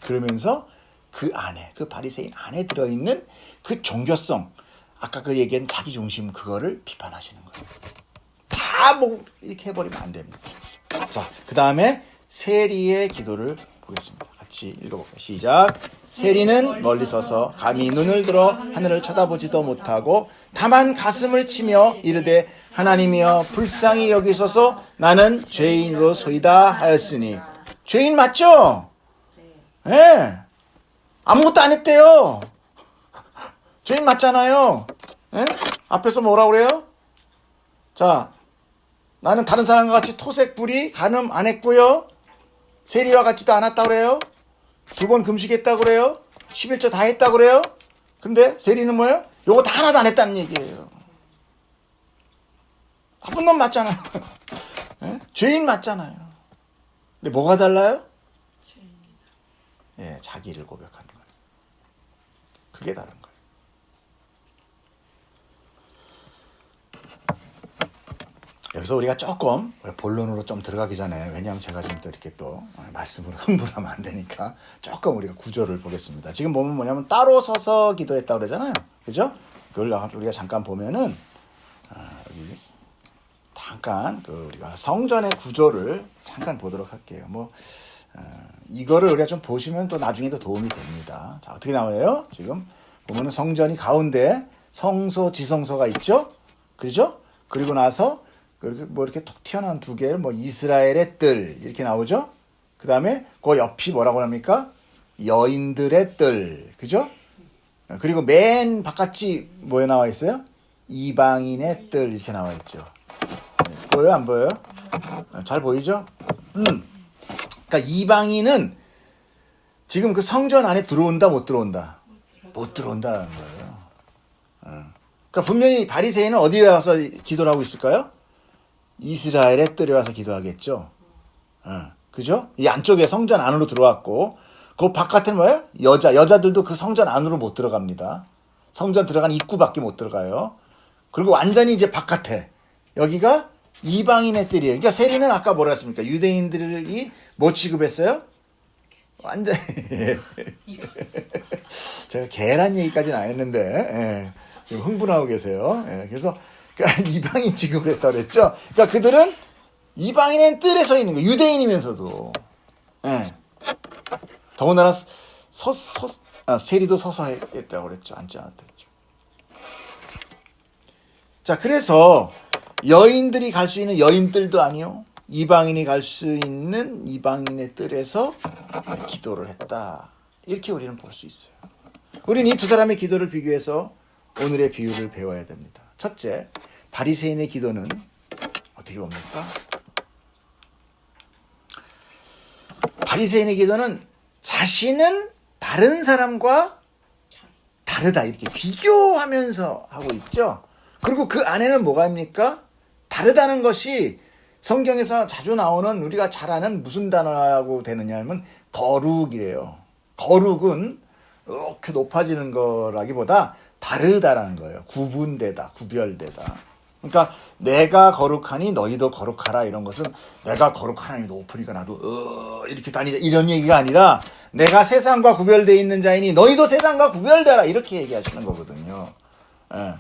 그러면서 그 안에 그 바리새인 안에 들어있는 그 종교성 아까 그 얘기한 자기 중심 그거를 비판하시는 거예요. 다 뭐 이렇게 해버리면 안 됩니다. 자, 그 다음에 세리의 기도를 보겠습니다. 같이 읽어볼까요? 시작. 세리는 멀리 서서 감히 눈을 들어 하늘을 쳐다보지도 못하고 다만 가슴을 치며 이르되 하나님이여 불쌍히 여기소서 나는 죄인으로 소이다 하였으니. 죄인 맞죠? 예. 아무것도 안 했대요. 죄인 맞잖아요. 예? 앞에서 뭐라고 그래요? 자, 나는 다른 사람과 같이 토색 불의 간음 안 했고요. 세리와 같지도 않았다고 그래요. 2번 금식했다고 그래요. 11조 다 했다고 그래요. 근데 세리는 뭐예요? 요거 다 하나도 안 했다는 얘기예요. 나쁜 놈 맞잖아요. 예? 죄인 맞잖아요. 근데 뭐가 달라요? 예, 자기를 고백하는 거예요. 그게 다른 거예요. 여기서 우리가 조금 본론으로 좀 들어가기 전에, 왜냐하면 제가 지금 또 이렇게 또 말씀으로 흥분하면 안 되니까 조금 우리가 구조를 보겠습니다. 지금 보면 뭐냐면 따로 서서 기도했다고 그러잖아요. 그죠? 그걸 우리가 잠깐 보면은 여기 잠깐 우리가 성전의 구조를 잠깐 보도록 할게요. 이거를 우리가 좀 보시면 또 나중에도 도움이 됩니다. 자, 어떻게 나와요? 지금 보면은 성전이 가운데 성소, 지성소가 있죠? 그죠? 그리고 나서 이렇게 톡 튀어나온 두 개를 이스라엘의 뜰 이렇게 나오죠? 그 다음에 그 옆이 뭐라고 합니까? 여인들의 뜰, 그죠? 그리고 맨 바깥이 뭐에 나와 있어요? 이방인의 뜰 이렇게 나와 있죠. 보여요? 안 보여요? 잘 보이죠? 그러니까 이방인은 지금 그 성전 안에 들어온다, 못 들어온다? 못 들어온다라는 거예요. 그러니까 분명히 바리새인은 어디에 와서 기도를 하고 있을까요? 이스라엘의 뜰에 와서 기도하겠죠. 그죠? 이 안쪽에 성전 안으로 들어왔고, 그 바깥에는 뭐예요? 여자들도 그 성전 안으로 못 들어갑니다. 성전 들어간 입구밖에 못 들어가요. 그리고 완전히 이제 바깥에, 여기가 이방인의 뜰이에요. 그러니까 세리는 아까 뭐라 했습니까? 유대인들이 뭐 취급했어요? 완전 제가 계란 얘기까지는 안 했는데, 예, 지금 흥분하고 계세요. 예, 그래서 이방인 취급을 했다고 그랬죠. 그러니까 그들은 이방인의 뜰에 서 있는 거예요. 유대인이면서도. 예. 더군다나 세리도 서서 했다고 그랬죠. 앉지 않았다 했죠. 자, 그래서 여인들이 갈 수 있는 여인뜰도 아니요, 이방인이 갈 수 있는 이방인의 뜰에서 기도를 했다. 이렇게 우리는 볼 수 있어요. 우리는 이 두 사람의 기도를 비교해서 오늘의 비유를 배워야 됩니다. 첫째, 바리새인의 기도는 어떻게 봅니까? 바리새인의 기도는 자신은 다른 사람과 다르다 이렇게 비교하면서 하고 있죠. 그리고 그 안에는 뭐가 입니까? 다르다는 것이 성경에서 자주 나오는, 우리가 잘 아는 무슨 단어라고 되느냐 하면 거룩이래요. 거룩은 이렇게 높아지는 거라기보다 다르다라는 거예요. 구분되다, 구별되다. 그러니까 내가 거룩하니 너희도 거룩하라, 이런 것은 내가 거룩하니 높으니까 나도 이렇게 다니자, 이런 얘기가 아니라 내가 세상과 구별되어 있는 자이니 너희도 세상과 구별되라, 이렇게 얘기하시는 거거든요. 예.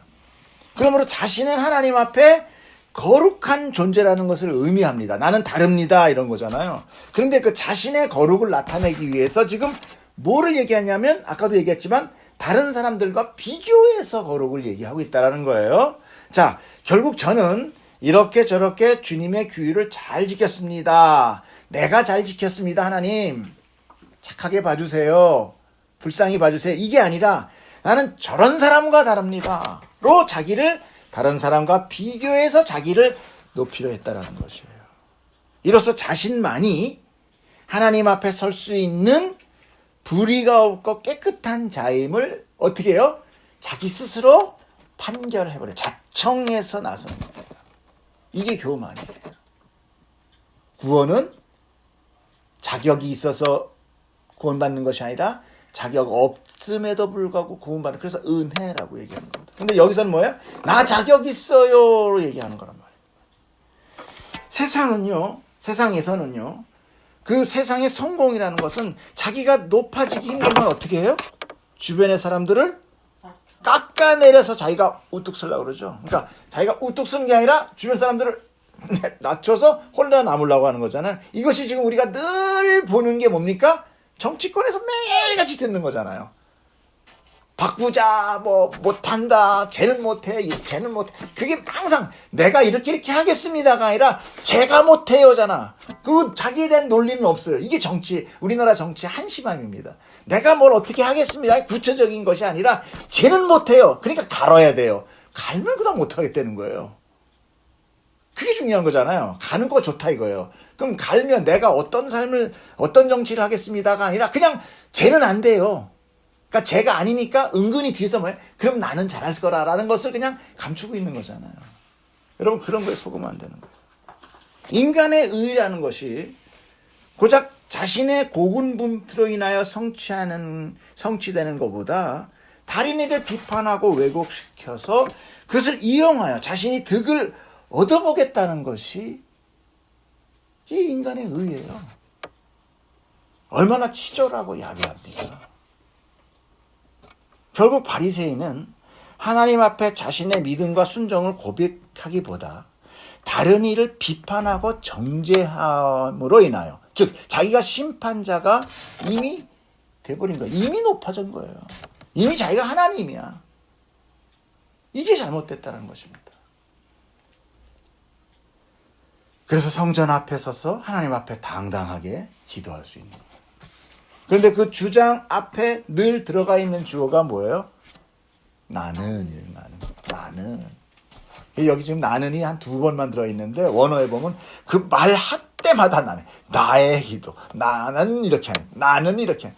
그러므로 자신은 하나님 앞에 거룩한 존재라는 것을 의미합니다. 나는 다릅니다, 이런 거잖아요. 그런데 그 자신의 거룩을 나타내기 위해서 지금 뭐를 얘기하냐면, 아까도 얘기했지만 다른 사람들과 비교해서 거룩을 얘기하고 있다는 거예요. 자, 결국 저는 이렇게 저렇게 주님의 규율을 잘 지켰습니다. 내가 잘 지켰습니다, 하나님. 착하게 봐주세요. 불쌍히 봐주세요. 이게 아니라 나는 저런 사람과 다릅니다. 로 자기를 다른 사람과 비교해서 자기를 높이려 했다라는 것이에요. 이로써 자신만이 하나님 앞에 설 수 있는 불의가 없고 깨끗한 자임을 어떻게 해요? 자기 스스로 판결해버려요. 자청해서 나서는 거예요. 이게 교만이에요. 구원은 자격이 있어서 구원받는 것이 아니라 자격 없음에도 불구하고 구원받는, 그래서 은혜라고 얘기하는 겁니다. 근데 여기서는 뭐예요? 나 자격 있어요로 얘기하는 거란 말이에요. 세상에서는요, 그 세상의 성공이라는 것은 자기가 높아지기 힘들면 어떻게 해요? 주변의 사람들을 깎아내려서 자기가 우뚝 서려고 그러죠. 그러니까 자기가 우뚝 서는 게 아니라 주변 사람들을 낮춰서 홀라 남으려고 하는 거잖아요. 이것이 지금 우리가 늘 보는 게 뭡니까? 정치권에서 매일같이 듣는 거잖아요. 바꾸자, 못한다, 쟤는 못해, 쟤는 못해. 그게 항상 내가 이렇게 하겠습니다가 아니라 제가 못해요잖아. 그 자기에 대한 논리는 없어요. 이게 우리나라 정치의 한심함입니다. 내가 뭘 어떻게 하겠습니다. 구체적인 것이 아니라 쟤는 못해요. 그러니까 갈아야 돼요. 갈면 그다음 못하겠다는 거예요. 그게 중요한 거잖아요. 가는 거 좋다 이거예요. 그럼 갈면 내가 어떤 정치를 하겠습니다가 아니라 그냥 쟤는 안 돼요. 그러니까 제가 아니니까 은근히 뒤에서 뭐예요? 그럼 나는 잘할 거라라는 것을 그냥 감추고 있는 거잖아요. 여러분, 그런 거에 속으면 안 되는 거예요. 인간의 의라는 것이 고작 자신의 고군분투로 인하여 성취되는 것보다 다른 이를 비판하고 왜곡시켜서 그것을 이용하여 자신이 득을 얻어보겠다는 것이 이 인간의 의예요. 얼마나 치졸하고 야비합니까? 결국 바리새인은 하나님 앞에 자신의 믿음과 순종을 고백하기보다 다른 이를 비판하고 정죄함으로 인하여, 즉 자기가 심판자가 이미 돼버린 거예요. 이미 높아진 거예요. 이미 자기가 하나님이야. 이게 잘못됐다는 것입니다. 그래서 성전 앞에 서서 하나님 앞에 당당하게 기도할 수 있는 거예요. 그런데 그 주장 앞에 늘 들어가 있는 주어가 뭐예요? 나는. 여기 지금 나는이 한 2번만 들어있는데 원어에 보면 그 말할 때마다 나의 기도, 나는 이렇게 하는, 나는 이렇게 하는.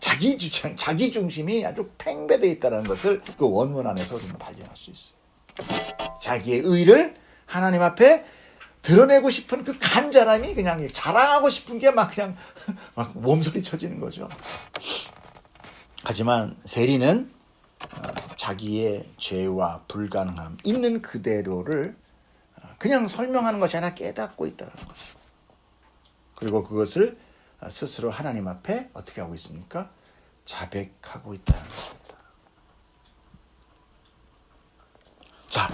자기 주장, 자기 중심이 아주 팽배되어 있다는 것을 그 원문 안에서 우리는 발견할 수 있어요. 자기의 의를 하나님 앞에 드러내고 싶은 그 간절함이 그냥 자랑하고 싶은 게 막 그냥 막 몸소리 쳐지는 거죠. 하지만 세리는 자기의 죄와 불가능함 있는 그대로를 그냥 설명하는 것이 아니라 깨닫고 있다는 것이죠. 그리고 그것을 스스로 하나님 앞에 어떻게 하고 있습니까? 자백하고 있다는 것입니다. 자,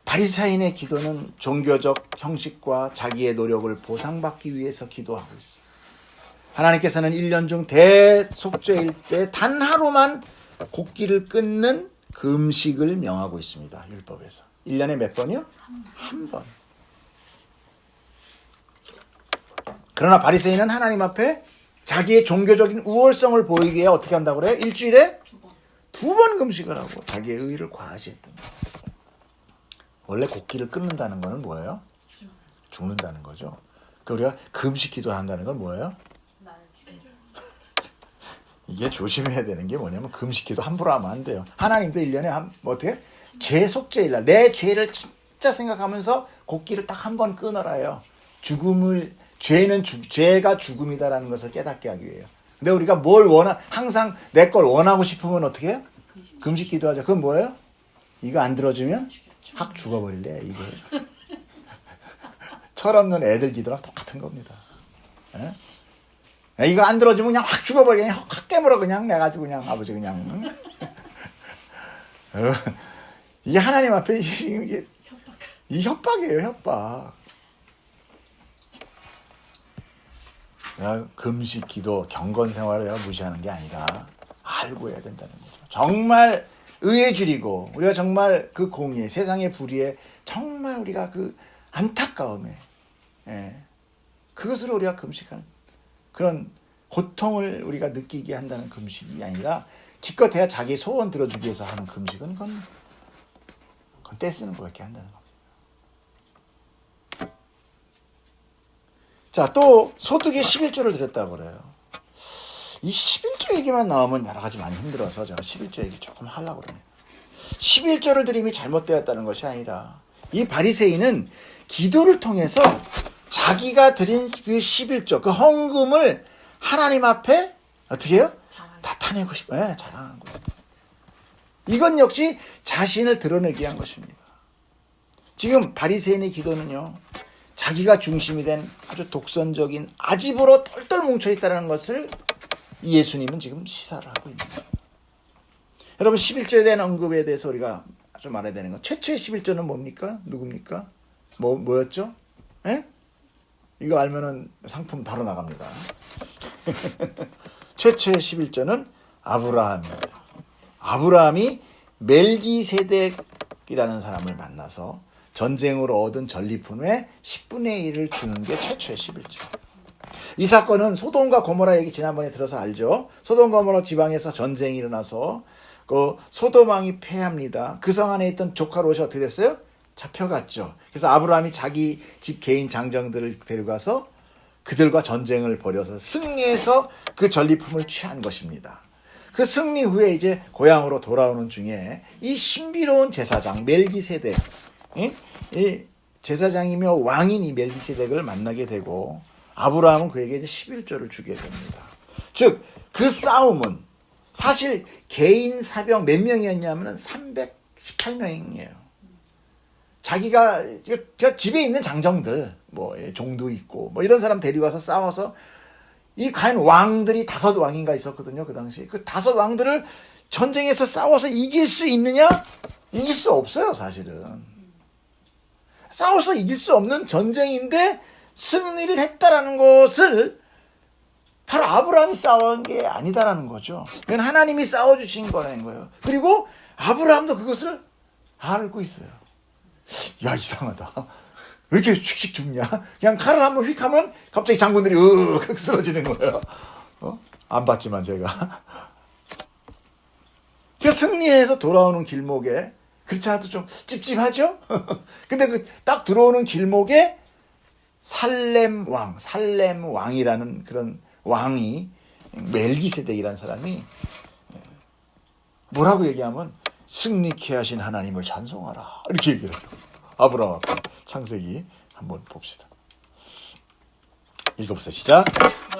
바리새인의 기도는 종교적 형식과 자기의 노력을 보상받기 위해서 기도하고 있어요. 하나님께서는 1년 중 대속죄일 때 단 하루만 곡기를 끊는 금식을 명하고 있습니다. 율법에서. 1년에 몇 번이요? 한 번. 그러나 바리새인은 하나님 앞에 자기의 종교적인 우월성을 보이기 위해 어떻게 한다고 그래요? 일주일에 2번 금식을 하고 자기의 의의를 과시했던 거예요. 원래 곡기를 끊는다는 것은 뭐예요? 죽는다는 거죠. 그러니까 우리가 금식 기도를 한다는 건 뭐예요? 이게 조심해야 되는 게 뭐냐면 금식 기도 함부로 하면 안 돼요. 하나님도 1년에 어떻게? 죄 속죄일날 내 죄를 진짜 생각하면서 곡기를 딱 한 번 끊어라요. 죄가 죽음이다라는 것을 깨닫게 하기 위해요. 근데 우리가 뭘 항상 내 걸 원하고 싶으면 어떻게 해요? 금식 기도하죠. 그건 뭐예요? 이거 안 들어주면 확 죽어버릴래. 이거 철없는 애들 기도랑 똑같은 겁니다. 에? 이거 안 들어주면 그냥 확 죽어버려. 그냥 확 깨물어. 그냥 내가지고 그냥 아버지 그냥. 이게 하나님 앞에 이게 이 협박이에요. 협박. 금식 기도 경건 생활을 무시하는 게 아니라 알고 해야 된다는 거죠. 정말 의에 줄이고 우리가 정말 그 공의에 세상의 불의에 정말 우리가 그 안타까움에 그것으로 우리가 금식하는 그런 고통을 우리가 느끼게 한다는 금식이 아니라 기껏해야 자기 소원 들어주기 위해서 하는 금식은 그건 떼쓰는 거밖에 한다는 겁니다. 자, 또 소득의 11조를 드렸다고 그래요. 이 11조 얘기만 나오면 여러 가지 많이 힘들어서 제가 11조 얘기 조금 하려고 그러네요. 11조를 드림이 잘못되었다는 것이 아니라 이 바리새인은 기도를 통해서 자기가 드린 그 11조, 그 헌금을 하나님 앞에 어떻게 해요? 나타내고 싶어요. 자랑하는 거예요. 이건 역시 자신을 드러내기 위한 것입니다. 지금 바리새인의 기도는요. 자기가 중심이 된 아주 독선적인 아집으로 똘똘 뭉쳐있다는 것을 예수님은 지금 시사를 하고 있는 거예요. 여러분 11조에 대한 언급에 대해서 우리가 좀 알아야 되는 건 최초의 11조는 뭡니까? 누굽니까? 뭐였죠? 에? 이거 알면은 상품 바로 나갑니다. 최초의 11조는 아브라함입니다. 아브라함이 멜기세덱이라는 사람을 만나서 전쟁으로 얻은 전리품의 10분의 1을 주는 게 최초의 11조. 이 사건은 소돔과 고모라 얘기 지난번에 들어서 알죠? 소돔 고모라 지방에서 전쟁이 일어나서 그 소돔 왕이 패합니다. 그 성 안에 있던 조카 롯이 어떻게 됐어요? 잡혀갔죠. 그래서 아브라함이 자기 집 개인 장정들을 데려가서 그들과 전쟁을 벌여서 승리해서 그 전리품을 취한 것입니다. 그 승리 후에 이제 고향으로 돌아오는 중에 이 신비로운 제사장 멜기세덱, 이 제사장이며 왕인 이 멜기세덱을 만나게 되고 아브라함은 그에게 이제 11조를 주게 됩니다. 즉, 그 싸움은 사실 개인 사병 몇 명이었냐면 318명이에요. 자기가 집에 있는 장정들, 뭐 종도 있고 뭐 이런 사람 데리고와서 싸워서 이 과연 왕들이 5왕인가 있었거든요. 그 당시 그 5왕들을 전쟁에서 싸워서 이길 수 있느냐? 이길 수 없어요, 사실은. 싸워서 이길 수 없는 전쟁인데 승리를 했다라는 것을 바로 아브라함이 싸운 게 아니다라는 거죠. 그건 하나님이 싸워주신 거라는 거예요. 그리고 아브라함도 그것을 알고 있어요. 야, 이상하다. 왜 이렇게 휙휙 죽냐? 그냥 칼을 한번 휙 하면 갑자기 장군들이 으윽 쓰러지는 거예요. 안 봤지만 제가. 승리해서 돌아오는 길목에, 그렇지 않아도 좀 찝찝하죠? 근데 그 딱 들어오는 길목에 살렘 왕이라는 그런 왕이, 멜기세덱이라는 사람이 뭐라고 얘기하면 승리케 하신 하나님을 찬송하라, 이렇게 얘기를 해요. 아브라함 앞에. 창세기 한번 봅시다. 읽어보세요. 시작.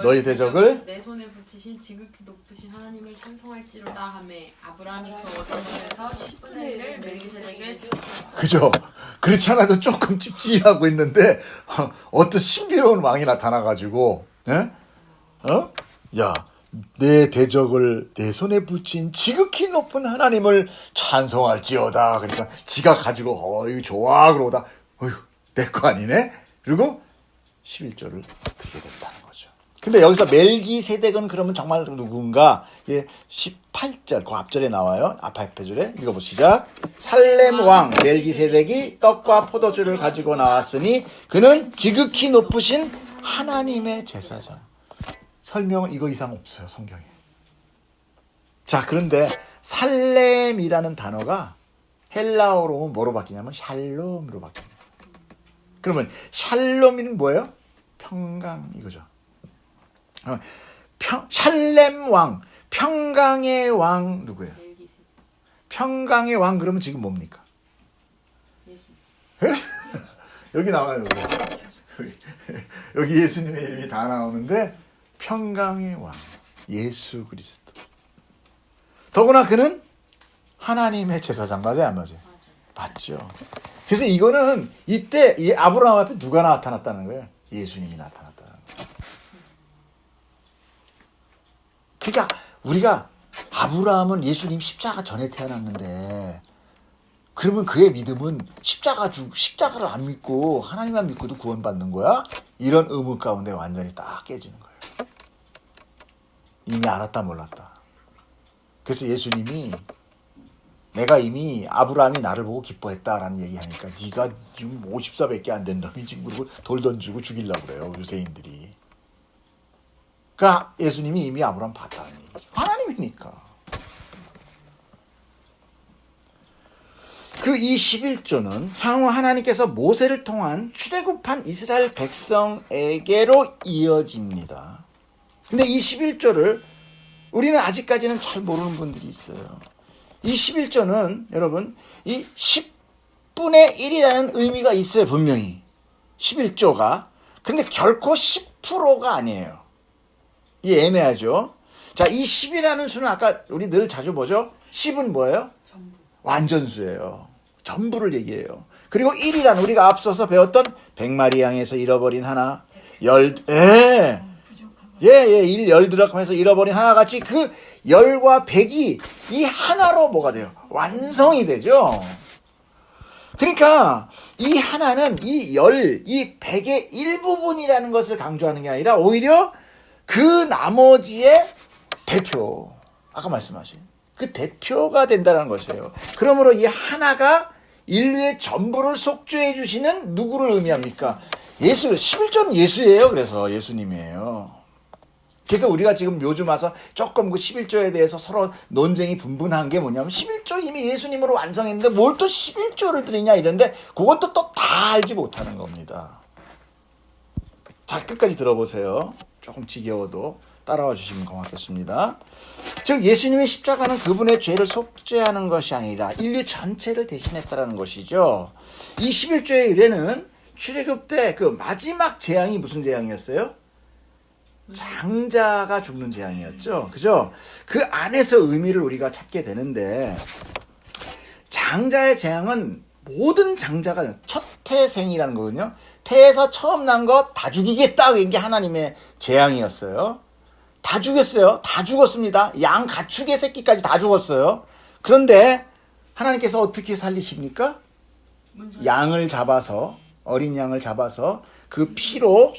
너희 대적을 내 손에 붙이신 지극히 높으신 하나님을 찬송할지로다 하매 아브라함이 그 얻은 것에서 10분의 1을 멜기세덱에게 주었다. 그죠? 그렇지 않아도 조금 찝찝하고 있는데 어떤 신비로운 왕이 나타나가지고, 야, 내 대적을 내 손에 붙인 지극히 높은 하나님을 찬송할지어다. 그러니까 지가 가지고 어이 좋아 그러다 어휴 내 거 아니네. 그리고 11조를 드리게 됐다는 거죠. 근데 여기서 멜기세덱은 그러면 정말 누군가? 18절 그 앞절에 나와요. 앞줄에 읽어보시죠. 살렘 왕 멜기세덱이 떡과 포도주를 가지고 나왔으니 그는 지극히 높으신 하나님의 제사장. 설명은 이거 이상 없어요, 성경에. 자, 그런데 살렘이라는 단어가 헬라어로 오면 뭐로 바뀌냐면 샬롬으로 바뀝니다. 그러면 샬롬이는 뭐예요? 평강, 이거죠. 샬렘 왕, 평강의 왕 누구예요? 평강의 왕 그러면 지금 뭡니까? 여기 나와요. 여기 예수님의 이름이 다 나오는데 평강의 왕, 예수 그리스도. 더구나 그는 하나님의 제사장. 맞아요, 안 맞아요? 맞죠. 그래서 이거는 이때 이 아브라함 앞에 누가 나타났다는 거예요? 예수님이 나타났다는 거예요. 그러니까 우리가 아브라함은 예수님 십자가 전에 태어났는데 그러면 그의 믿음은 십자가를 안 믿고 하나님만 믿고도 구원받는 거야? 이런 의문 가운데 완전히 딱 깨지는 거예요. 이미 알았다 몰랐다. 그래서 예수님이 내가 이미 아브라함이 나를 보고 기뻐했다라는 얘기하니까 네가 지금 50살밖에 안 된 놈이 지금 그러고 돌 던지고 죽이려고 그래요, 유대인들이. 그러니까 예수님이 이미 아브라함 봤다는 얘기죠. 하나님이니까. 그 이 11조는 향후 하나님께서 모세를 통한 출애굽한 이스라엘 백성에게로 이어집니다. 근데 이 11조를 우리는 아직까지는 잘 모르는 분들이 있어요. 이 11조는 여러분 이 10분의 1이라는 의미가 있어요, 분명히. 11조가. 근데 결코 10%가 아니에요. 이게 애매하죠. 자, 이 10이라는 수는 아까 우리 늘 자주 보죠. 10은 뭐예요? 전부. 완전수예요. 전부를 얘기해요. 그리고 1이란 우리가 앞서서 배웠던 100마리 양에서 잃어버린 하나, 일 들어가면서 잃어버린 하나같이 그 열과 백이 이 하나로 뭐가 돼요? 완성이 되죠. 그러니까 이 하나는 이 백의 일부분이라는 것을 강조하는 게 아니라 오히려 그 나머지의 대표, 아까 말씀하신 그 대표가 된다는 것이에요. 그러므로 이 하나가 인류의 전부를 속죄해 주시는 누구를 의미합니까? 예수. 11조는 예수예요. 그래서 예수님이에요. 그래서 우리가 지금 요즘 와서 조금 그 11조에 대해서 서로 논쟁이 분분한 게 뭐냐면 11조 이미 예수님으로 완성했는데 뭘 또 11조를 드리냐 이런데 그건 또 다 알지 못하는 겁니다. 자, 끝까지 들어보세요. 조금 지겨워도 따라와 주시면 고맙겠습니다. 즉 예수님의 십자가는 그분의 죄를 속죄하는 것이 아니라 인류 전체를 대신했다는 것이죠. 이 11조의 의뢰는 출애굽 때 그 마지막 재앙이 무슨 재앙이었어요? 장자가 죽는 재앙이었죠. 그죠? 그 안에서 의미를 우리가 찾게 되는데, 장자의 재앙은 모든 장자가 첫 태생이라는 거거든요. 태에서 처음 난 거 다 죽이겠다. 이게 하나님의 재앙이었어요. 다 죽였어요. 다 죽었습니다. 양 가축의 새끼까지 다 죽었어요. 그런데 하나님께서 어떻게 살리십니까? 양을 잡아서, 어린 양을 잡아서 그 피로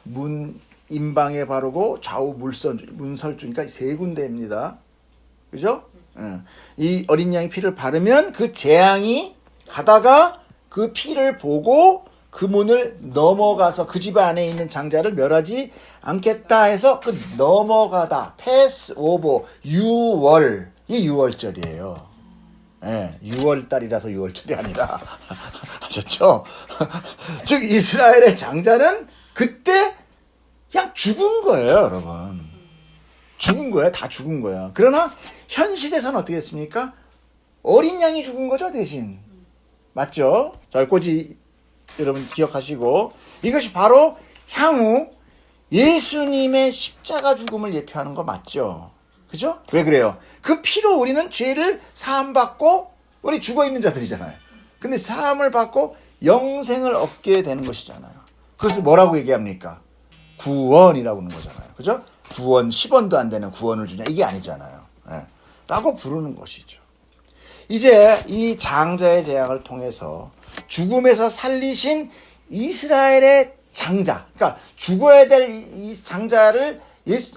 문 임방에 바르고 좌우 문설주, 그러니까 세 군데입니다. 그죠? 이 어린 양의 피를 바르면 그 재앙이 가다가 그 피를 보고 그 문을 넘어가서 그 집 안에 있는 장자를 멸하지 않겠다 해서 그 넘어가다, 패스 오버, 유월, 이 6월절이에요. 6월달이라서 6월절이 아니라 아셨죠? 즉 이스라엘의 장자는 그때 그냥 죽은 거예요, 여러분. 죽은 거예요. 다 죽은 거야. 그러나 현실에서는 어떻게 됐습니까? 어린 양이 죽은 거죠, 대신. 맞죠? 절꼬지 여러분 기억하시고, 이것이 바로 향후 예수님의 십자가 죽음을 예표하는 거 맞죠? 그죠? 왜 그래요? 그 피로 우리는 죄를 사함받고, 우리 죽어있는 자들이잖아요. 근데 사함을 받고 영생을 얻게 되는 것이잖아요. 그것을 뭐라고 얘기합니까? 구원이라고 하는 거잖아요. 그죠? 구원, 10원도 안 되는 구원을 주냐? 이게 아니잖아요. 라고 부르는 것이죠. 이제 이 장자의 재앙을 통해서 죽음에서 살리신 이스라엘의 장자, 그러니까 죽어야 될 이 장자를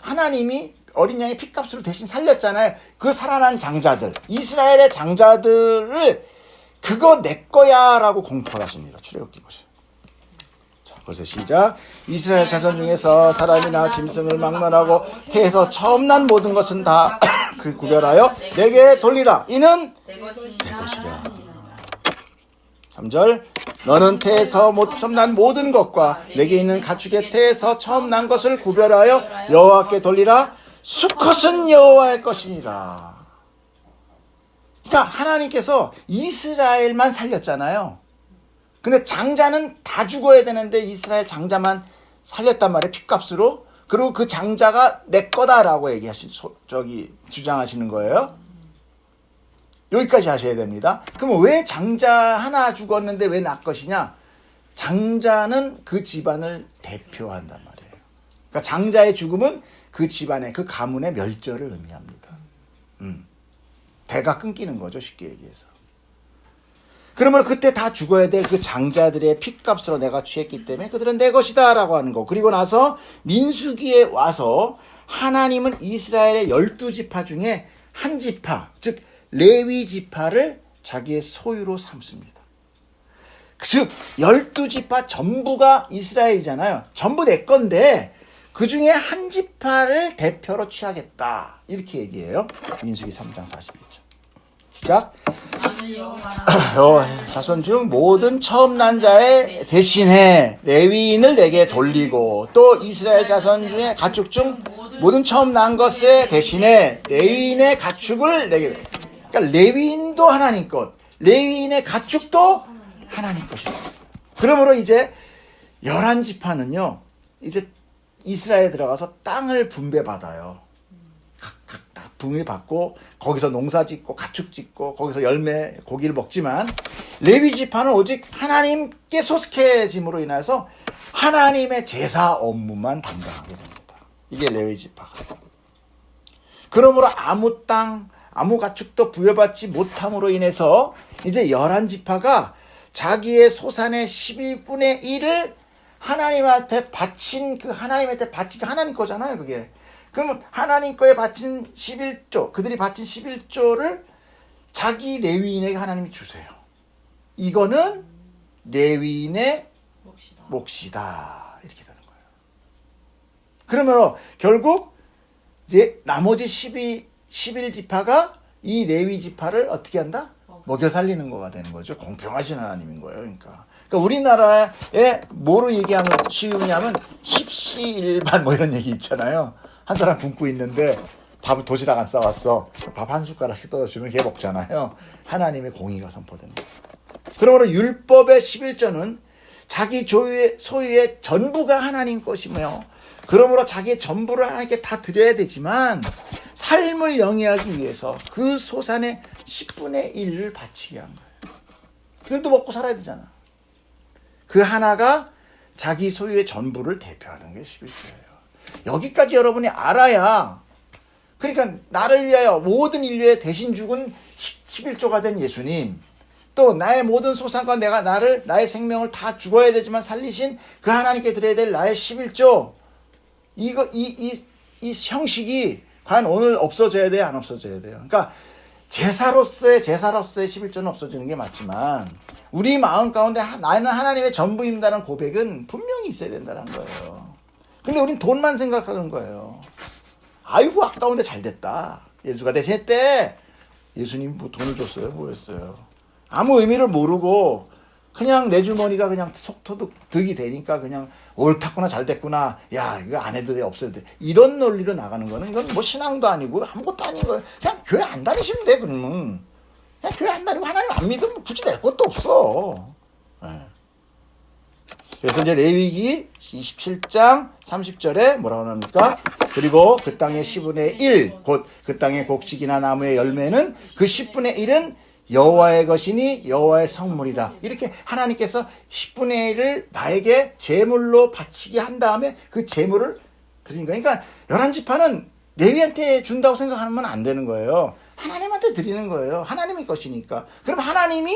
하나님이 어린 양의 피값으로 대신 살렸잖아요. 그 살아난 장자들, 이스라엘의 장자들을 그거 내 거야 라고 공포를 하십니다. 출애굽기 보세요. 자, 벌써 시작. 이스라엘 자손 중에서 사람이나 짐승을 막론하고 태에서 처음 난 모든 것은 다 그 구별하여 내게 돌리라. 이는 내 것이라. 3절. 너는 태에서 처음 난 모든 것과 내게 있는 가축의 태에서 처음 난 것을 구별하여 여호와께 돌리라. 수컷은 여호와의 것이니라. 그러니까 하나님께서 이스라엘만 살렸잖아요. 근데 장자는 다 죽어야 되는데 이스라엘 장자만 살렸단 말이에요. 피값으로. 그리고 그 장자가 내 거다라고 주장하시는 거예요. 여기까지 하셔야 됩니다. 그러면 왜 장자 하나 죽었는데 왜 나 것이냐? 장자는 그 집안을 대표한단 말이에요. 그러니까 장자의 죽음은 그 집안의, 그 가문의 멸절을 의미합니다. 대가 끊기는 거죠, 쉽게 얘기해서. 그러면 그때 다 죽어야 될 그 장자들의 핏값으로 내가 취했기 때문에 그들은 내 것이다 라고 하는 거. 그리고 나서 민수기에 와서 하나님은 이스라엘의 12지파 중에 한 지파, 즉 레위 지파를 자기의 소유로 삼습니다. 즉 12지파 전부가 이스라엘이잖아요. 전부 내 건데 그 중에 한 지파를 대표로 취하겠다. 이렇게 얘기해요. 민수기 3장 41절. 시작. 나는 여호와라. 자손 중 모든 처음 난 자의 대신에 레위인을 내게 돌리고 또 이스라엘 자손 중에 가축 중 모든 처음 난 것에 대신에 레위인의 가축을 내게. 그러니까 레위인도 하나님 것, 레위인의 가축도 하나님 것이다. 그러므로 이제 11지파는요, 이제 이스라엘에 들어가서 땅을 분배받아요. 각각 다 분배받고 거기서 농사 짓고 가축 짓고 거기서 열매 고기를 먹지만 레위 지파는 오직 하나님께 소속해짐으로 인해서 하나님의 제사 업무만 담당하게 됩니다. 이게 레위 지파가. 그러므로 아무 땅, 아무 가축도 부여받지 못함으로 인해서 이제 11지파가 자기의 소산의 12분의 1을 하나님한테 바친 그 하나님한테 바친 그 하나님 거잖아요, 그게. 그러면 하나님 거에 바친 11조, 그들이 바친 11조를 자기 레위인에게 하나님이 주세요. 이거는 레위인의 몫이다. 이렇게 되는 거예요. 그러면 결국 나머지 11지파가 이 레위 지파를 어떻게 한다? 먹여 살리는 거가 되는 거죠. 공평하신 하나님인 거예요. 그러니까 우리나라에 뭐로 얘기하면 쉬우냐면 십시일반 뭐 이런 얘기 있잖아요. 한 사람 굶고 있는데 밥을 도시락 안 싸왔어. 밥 한 숟가락씩 떠주면 걔 먹잖아요. 하나님의 공의가 선포됩니다. 그러므로 율법의 11조는 자기 소유의 전부가 하나님 것이며 그러므로 자기의 전부를 하나님께 다 드려야 되지만 삶을 영위하기 위해서 그 소산의 10분의 1을 바치게 한 거예요. 그들도 먹고 살아야 되잖아. 그 하나가 자기 소유의 전부를 대표하는 게 11조예요. 여기까지 여러분이 알아야, 그러니까 나를 위하여 모든 인류의 대신 죽은 11조가 된 예수님, 또 나의 모든 소산과 나의 생명을 다 죽어야 되지만 살리신 그 하나님께 드려야 될 나의 11조, 이 형식이 과연 오늘 없어져야 돼요, 안 없어져야 돼요? 그러니까 제사로서의 11조는 없어지는 게 맞지만 우리 마음 가운데 나는 하나님의 전부입니다라는 고백은 분명히 있어야 된다는 거예요. 근데 우린 돈만 생각하는 거예요. 아이고 아까운데 잘 됐다. 예수가 대신했대. 예수님 뭐 돈을 줬어요? 뭐였어요? 아무 의미를 모르고 그냥 내 주머니가 그냥 속토득이 되니까 그냥 옳았구나 잘 됐구나, 야 이거 안 해도 돼 없어도 돼, 이런 논리로 나가는 거는 이건 뭐 신앙도 아니고 아무것도 아닌 거예요. 그냥 교회 안 다니시면 돼. 그러면 그냥 교회 안 다니고 하나님 안 믿으면 굳이 낼 것도 없어. 네. 그래서 이제 레위기 27장 30절에 뭐라고 합니까? 그리고 그 땅의 10분의 1 곧 그 땅의 곡식이나 나무의 열매는 그 10분의 1은 여호와의 것이니 여호와의 성물이라. 이렇게 하나님께서 10분의 1을 나에게 제물로 바치게 한 다음에 그 제물을 드린 거예요. 그러니까 11지파는 레위한테 준다고 생각하면 안 되는 거예요. 하나님한테 드리는 거예요. 하나님의 것이니까. 그럼 하나님이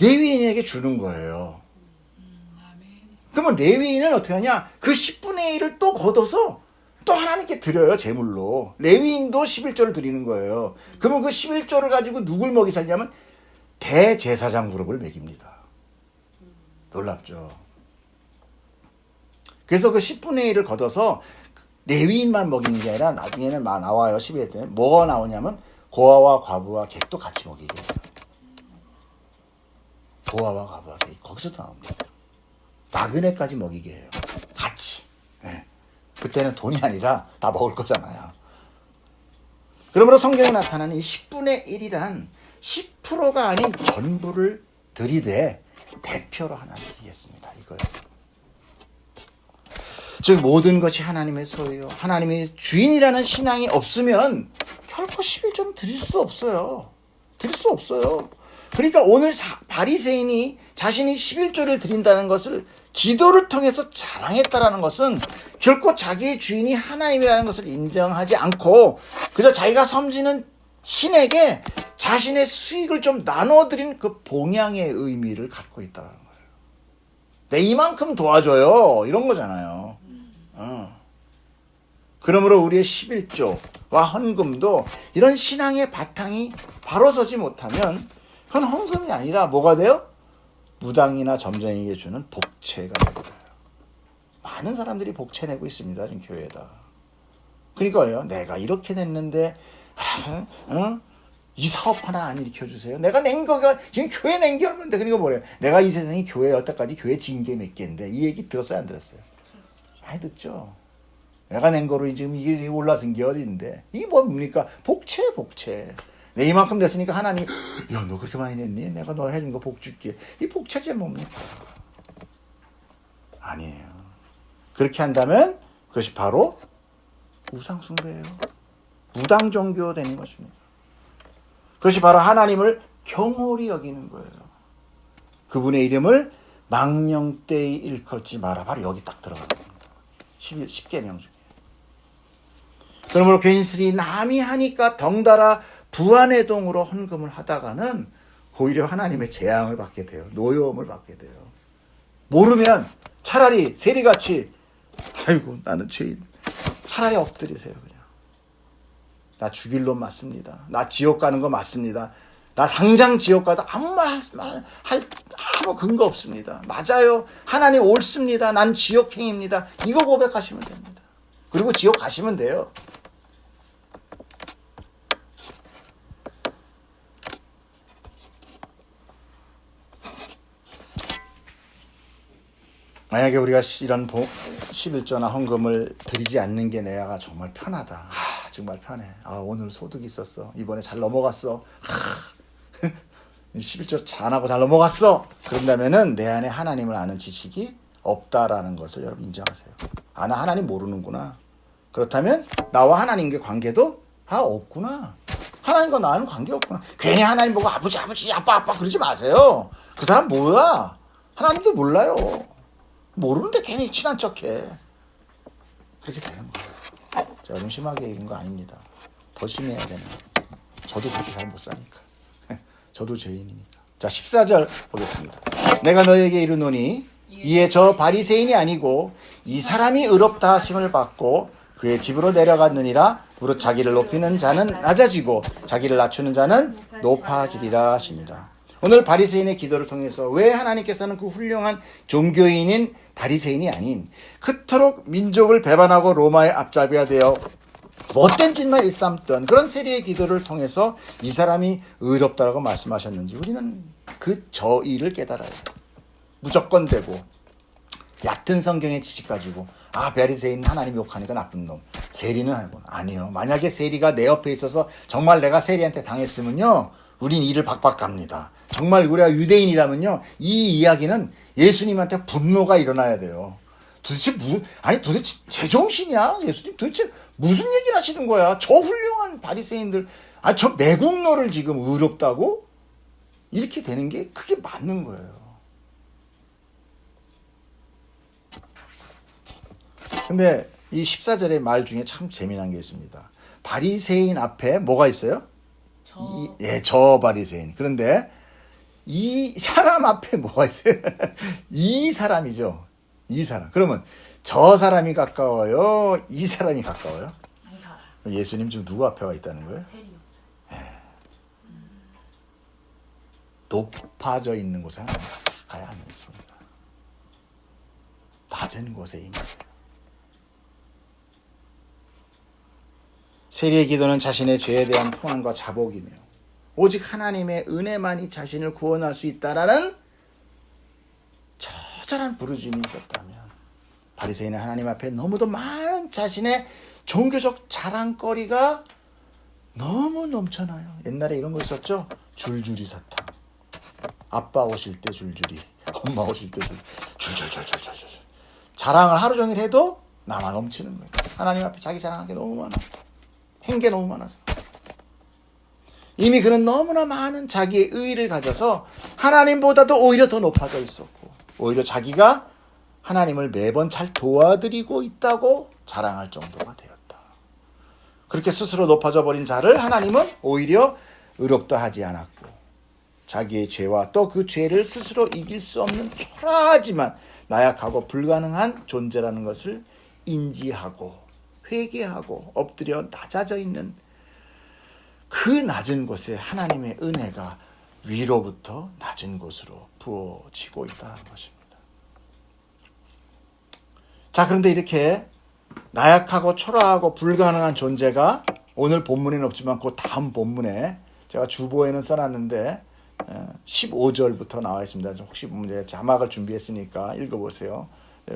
레위인에게 주는 거예요. 그러면 레위인은 어떻게 하냐? 그 10분의 1을 또 걷어서 또 하나님께 드려요, 제물로. 레위인도 11조를 드리는 거예요. 그러면 그 11조를 가지고 누굴 먹이 살냐면 대제사장 그룹을 먹입니다. 놀랍죠? 그래서 그 10분의 1을 걷어서 레위인만 먹이는 게 아니라 나중에는 나와요. 12회 때 뭐가 나오냐면 고아와 과부와 객도 같이 먹이게 해요. 고아와 과부와 객, 거기서도 나옵니다. 나그네까지 먹이게 해요. 같이. 네. 그때는 돈이 아니라 다 먹을 거잖아요. 그러므로 성경에 나타나는 이 10분의 1이란 10%가 아닌 전부를 들이되 대표로 하나 드리겠습니다. 이거예요. 즉 모든 것이 하나님의 소유요, 하나님의 주인이라는 신앙이 없으면 결코 11조는 드릴 수 없어요. 드릴 수 없어요. 그러니까 오늘 바리새인이 자신이 11조를 드린다는 것을 기도를 통해서 자랑했다라는 것은 결코 자기의 주인이 하나님이라는 것을 인정하지 않고 그저 자기가 섬기는 신에게 자신의 수익을 좀 나눠드린 그 봉양의 의미를 갖고 있다는 거예요. 내 이만큼 도와줘요, 이런 거잖아요. 그러므로 우리의 11조와 헌금도 이런 신앙의 바탕이 바로 서지 못하면 그건 헌금이 아니라 뭐가 돼요? 무당이나 점쟁이에게 주는 복채가 되는 거예요. 많은 사람들이 복채 내고 있습니다, 지금 교회에다. 그러니까요, 내가 이렇게 냈는데 이 사업 하나 안 일으켜주세요. 내가 낸 거가 지금 교회 낸 게 얼마인데. 그러니까 뭐래요? 내가 이 세상에 교회 여태까지 교회 징계 몇 개인데. 이 얘기 들었어요, 안 들었어요? 많이 듣죠. 내가 낸 거로 지금 이게 올라선 게 어딘데. 이게 뭡니까? 복채. 내 이만큼 냈으니까 하나님이 야, 너 그렇게 많이 냈니? 내가 너 해준 거 복 줄게. 이 복채제 뭡니까? 아니에요. 그렇게 한다면 그것이 바로 우상숭배예요. 무당 종교 되는 것입니다. 그것이 바로 하나님을 경홀히 여기는 거예요. 그분의 이름을 망령되이 일컬지 마라. 바로 여기 딱 들어가는 겁니다. 10계명 중에. 그러므로 괜스레 남이 하니까 덩달아 부안의 동으로 헌금을 하다가는 오히려 하나님의 재앙을 받게 돼요. 노여움을 받게 돼요. 모르면 차라리 세리같이 아이고 나는 죄인, 차라리 엎드리세요. 그냥 나 죽일 놈 맞습니다. 나 지옥 가는 거 맞습니다. 나 당장 지옥 가도 아무 아무 근거 없습니다. 맞아요. 하나님 옳습니다. 난 지옥행입니다. 이거 고백하시면 됩니다. 그리고 지옥 가시면 돼요. 만약에 우리가 이런 11조나 헌금을 드리지 않는 게 내가 정말 편하다. 정말 편해. 오늘 소득이 있었어. 이번에 잘 넘어갔어. 11조 잘 하고 잘 넘어갔어. 그런다면은 내 안에 하나님을 아는 지식이 없다라는 것을 여러분 인정하세요. 아, 나 하나님 모르는구나. 그렇다면 나와 하나님의 관계도 없구나. 하나님과 나는 관계 없구나. 괜히 하나님 보고 아버지 아빠 그러지 마세요. 그 사람 뭐야? 하나님도 몰라요. 모르는데 괜히 친한 척해. 그렇게 되는 거예요. 제가 좀 심하게 얘기한 거 아닙니다. 더 심해야 되나. 저도 그렇게 잘 못 사니까. 저도 죄인이니까. 자, 14절 보겠습니다. 내가 너에게 이르노니 이에 저 바리새인이 아니고 이 사람이 의롭다 하심을 받고 그의 집으로 내려갔느니라. 무릇 자기를 높이는 자는 낮아지고 자기를 낮추는 자는 높아지리라 하십니다. 오늘 바리새인의 기도를 통해서 왜 하나님께서는 그 훌륭한 종교인인 바리새인이 아닌 그토록 민족을 배반하고 로마의 앞잡이가 되어 못된 짓만 일삼던 그런 세리의 기도를 통해서 이 사람이 의롭다라고 말씀하셨는지 우리는 그 저의를 깨달아야 돼요. 무조건 되고 얕은 성경의 지식 가지고 바리새인 하나님 욕하니까 나쁜 놈. 세리는 아니요. 만약에 세리가 내 옆에 있어서 정말 내가 세리한테 당했으면요. 우린 이를 박박 갑니다. 정말 우리가 유대인이라면요. 이 이야기는 예수님한테 분노가 일어나야 돼요. 도대체 도대체 제정신이야? 예수님 도대체 무슨 얘기를 하시는 거야? 저 훌륭한 바리새인들, 저 매국노를 지금 의롭다고? 이렇게 되는 게 그게 맞는 거예요. 근데 이 14절의 말 중에 참 재미난 게 있습니다. 바리새인 앞에 뭐가 있어요? 저 바리새인. 그런데 이 사람 앞에 뭐가 있어요? 이 사람이죠. 이 사람. 그러면 저 사람이 가까워요? 이 사람이 가까워요? 이 사람. 예수님 지금 누구 앞에 와 있다는 거예요? 세리요. 높아져 있는 곳에 가야 하겠습니다. 낮은 곳에 임해요. 세리의 기도는 자신의 죄에 대한 통한과 자복이며 오직 하나님의 은혜만이 자신을 구원할 수 있다라는 처절한 부르짖음이 있었다면 바리새인은 하나님 앞에 너무도 많은 자신의 종교적 자랑거리가 너무 넘쳐나요. 옛날에 이런 거 있었죠? 줄줄이 사탕. 아빠 오실 때 줄줄이, 엄마 오실 때 줄줄줄줄줄줄. 자랑을 하루 종일 해도 나만 넘치는 거예요. 하나님 앞에 자기 자랑한 게 너무 많아. 한 게 너무 많아서. 이미 그는 너무나 많은 자기의 의의를 가져서 하나님보다도 오히려 더 높아져 있었고 오히려 자기가 하나님을 매번 잘 도와드리고 있다고 자랑할 정도가 되었다. 그렇게 스스로 높아져 버린 자를 하나님은 오히려 의롭다 하지 않았고 자기의 죄와 또 그 죄를 스스로 이길 수 없는 초라하지만 나약하고 불가능한 존재라는 것을 인지하고 회개하고 엎드려 낮아져 있는 그 낮은 곳에 하나님의 은혜가 위로부터 낮은 곳으로 부어지고 있다는 것입니다. 자, 그런데 이렇게 나약하고 초라하고 불가능한 존재가 오늘 본문에는 없지만 그 다음 본문에 제가 주보에는 써놨는데 15절부터 나와 있습니다. 혹시 보면 자막을 준비했으니까 읽어보세요.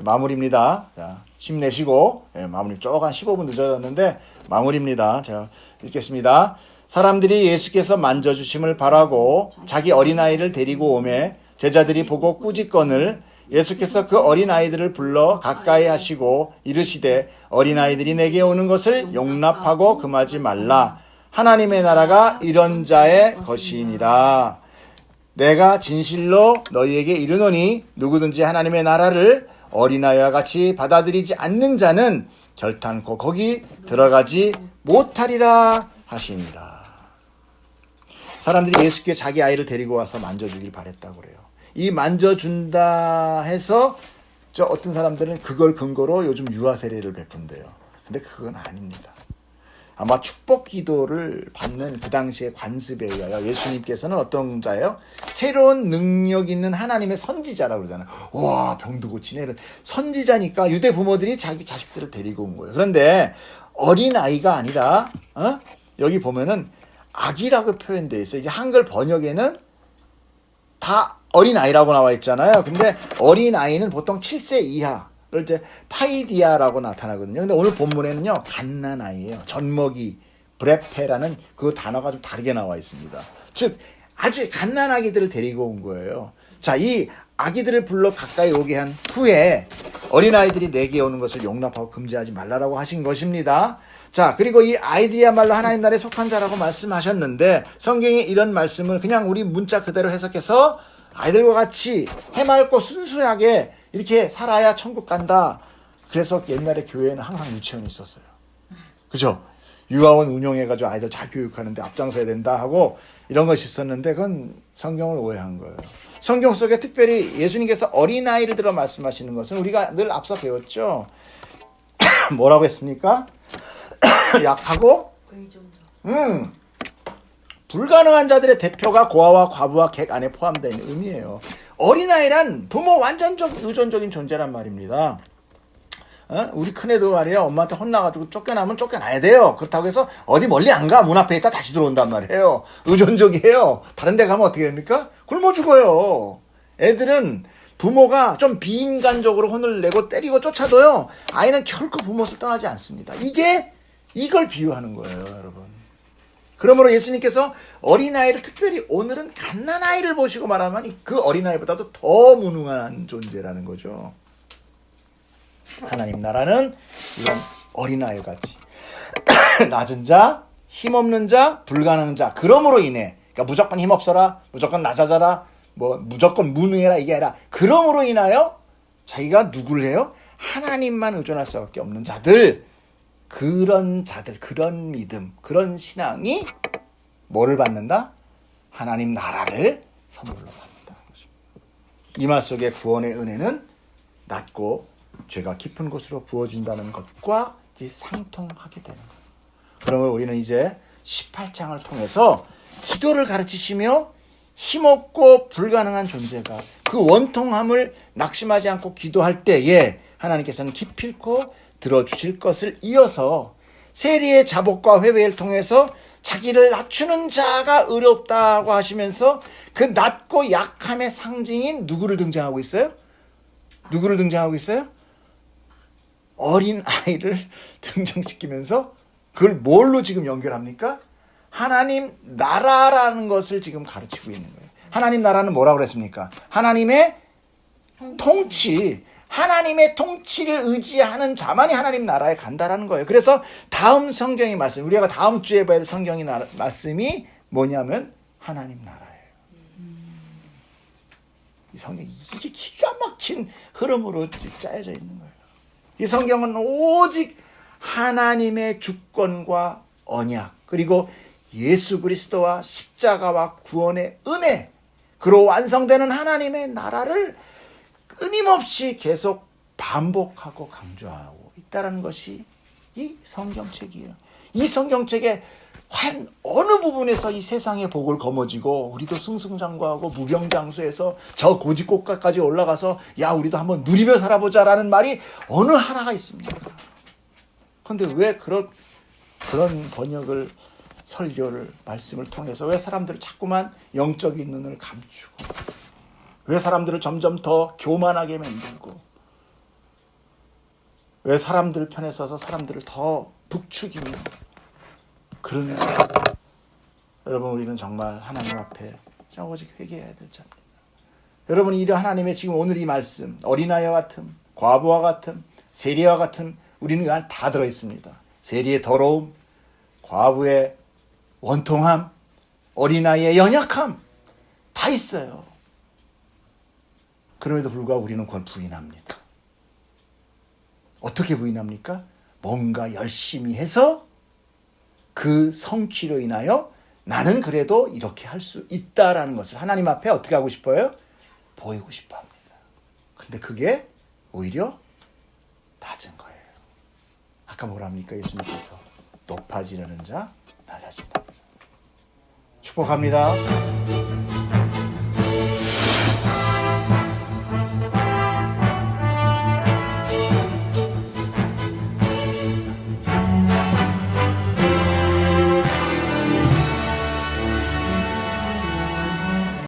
마무리입니다. 자, 힘내시고 마무리 조금 한 15분 늦어졌는데 마무리입니다. 제가 읽겠습니다. 사람들이 예수께서 만져주심을 바라고 자기 어린아이를 데리고 오매 제자들이 보고 꾸짖거늘 예수께서 그 어린아이들을 불러 가까이 하시고 이르시되 어린아이들이 내게 오는 것을 용납하고 금하지 말라. 하나님의 나라가 이런 자의 것이니라. 내가 진실로 너희에게 이르노니 누구든지 하나님의 나라를 어린아이와 같이 받아들이지 않는 자는 결탄코 거기 들어가지 못하리라 하십니다. 사람들이 예수께 자기 아이를 데리고 와서 만져주길 바랬다고 그래요. 이 만져준다 해서 어떤 사람들은 그걸 근거로 요즘 유아 세례를 베푼대요. 근데 그건 아닙니다. 아마 축복 기도를 받는 그 당시의 관습에 의하여 예수님께서는 어떤 자예요? 새로운 능력 있는 하나님의 선지자라고 그러잖아요. 와, 병도 고치네. 이런 선지자니까 유대 부모들이 자기 자식들을 데리고 온 거예요. 그런데 어린아이가 아니라 여기 보면은 아기라고 표현되어 있어요. 이게 한글 번역에는 다 어린아이라고 나와 있잖아요. 근데 어린아이는 보통 7세 이하 를 이제 파이디아라고 나타나거든요. 근데 오늘 본문에는요, 갓난아이예요. 젖먹이, 브레페라는 그 단어가 좀 다르게 나와 있습니다. 즉, 아주 갓난아기들을 데리고 온 거예요. 자, 이 아기들을 불러 가까이 오게 한 후에 어린아이들이 내게 오는 것을 용납하고 금지하지 말라라고 하신 것입니다. 자, 그리고 이 아이들이야말로 하나님 나라에 속한 자라고 말씀하셨는데 성경이 이런 말씀을 그냥 우리 문자 그대로 해석해서 아이들과 같이 해맑고 순수하게 이렇게 살아야 천국 간다. 그래서 옛날에 교회에는 항상 유치원이 있었어요. 그죠? 유아원 운영해가지고 아이들 잘 교육하는데 앞장서야 된다 하고 이런 것이 있었는데 그건 성경을 오해한 거예요. 성경 속에 특별히 예수님께서 어린아이를 들어 말씀하시는 것은 우리가 늘 앞서 배웠죠. 뭐라고 했습니까? 약하고 불가능한 자들의 대표가 고아와 과부와 객 안에 포함되어 있는 의미예요. 어린아이란 부모 완전적 의존적인 존재란 말입니다. 우리 큰애도 말이야 엄마한테 혼나가지고 쫓겨나면 쫓겨나야 돼요. 그렇다고 해서 어디 멀리 안 가. 문 앞에 있다 다시 들어온단 말이에요. 의존적이에요. 다른 데 가면 어떻게 됩니까? 굶어 죽어요. 애들은 부모가 좀 비인간적으로 혼을 내고 때리고 쫓아도요 아이는 결코 부모를 떠나지 않습니다. 이걸 비유하는 거예요, 여러분. 그러므로 예수님께서 어린아이를 특별히 오늘은 갓난아이를 보시고 말하면 그 어린아이보다도 더 무능한 존재라는 거죠. 하나님 나라는 이런 어린아이 같이 낮은 자, 힘없는 자, 불가능한 자 그러므로 인해 그러니까 무조건 힘없어라, 무조건 낮아져라, 뭐 무조건 무능해라 이게 아니라 그러므로 인하여 자기가 누구를 해요? 하나님만 의존할 수밖에 없는 자들 그런 믿음, 그런 신앙이 뭐를 받는다? 하나님 나라를 선물로 받는다는 것입니다. 이 말 속에 구원의 은혜는 낮고 죄가 깊은 곳으로 부어진다는 것과 이제 상통하게 되는 거예요. 그러면 우리는 이제 18장을 통해서 기도를 가르치시며 힘없고 불가능한 존재가 그 원통함을 낙심하지 않고 기도할 때에 하나님께서는 기필코 들어주실 것을 이어서 세리의 자복과 회개를 통해서 자기를 낮추는 자가 의롭다고 하시면서 그 낮고 약함의 상징인 누구를 등장하고 있어요? 누구를 등장하고 있어요? 어린 아이를 등장시키면서 그걸 뭘로 지금 연결합니까? 하나님 나라라는 것을 지금 가르치고 있는 거예요. 하나님 나라는 뭐라고 그랬습니까? 하나님의 통치. 하나님의 통치를 의지하는 자만이 하나님 나라에 간다라는 거예요. 그래서 다음 성경의 말씀, 우리가 다음 주에 봐야 될 성경의 말씀이 뭐냐면 하나님 나라예요. 이 성경 이게 기가 막힌 흐름으로 짜여져 있는 거예요. 이 성경은 오직 하나님의 주권과 언약 그리고 예수 그리스도와 십자가와 구원의 은혜 그로 완성되는 하나님의 나라를 끊임없이 계속 반복하고 강조하고 있다는 것이 이 성경책이에요. 이 성경책에 한 어느 부분에서 이 세상의 복을 거머쥐고 우리도 승승장구하고 무병장수해서 저 고지꽃까지 올라가서 야 우리도 한번 누리며 살아보자라는 말이 어느 하나가 있습니까? 그런데 왜 그런 번역을 설교를 말씀을 통해서 왜 사람들을 자꾸만 영적인 눈을 감추고 왜 사람들을 점점 더 교만하게 만들고 왜 사람들 편에 서서 사람들을 더 북추기며 그런 여러분 우리는 정말 하나님 앞에 오직 회개해야 될 자입니다. 여러분 이 하나님의 지금 오늘 이 말씀 어린아이와 같은 과부와 같은 세리와 같은 우리는 그 안에 다 들어있습니다. 세리의 더러움, 과부의 원통함, 어린아이의 연약함 다 있어요. 그럼에도 불구하고 우리는 그걸 부인합니다. 어떻게 부인합니까? 뭔가 열심히 해서 그 성취로 인하여 나는 그래도 이렇게 할 수 있다라는 것을 하나님 앞에 어떻게 하고 싶어요? 보이고 싶어 합니다. 근데 그게 오히려 낮은 거예요. 아까 뭐랍니까? 예수님께서 높아지려는 자 낮아진다. 축복합니다.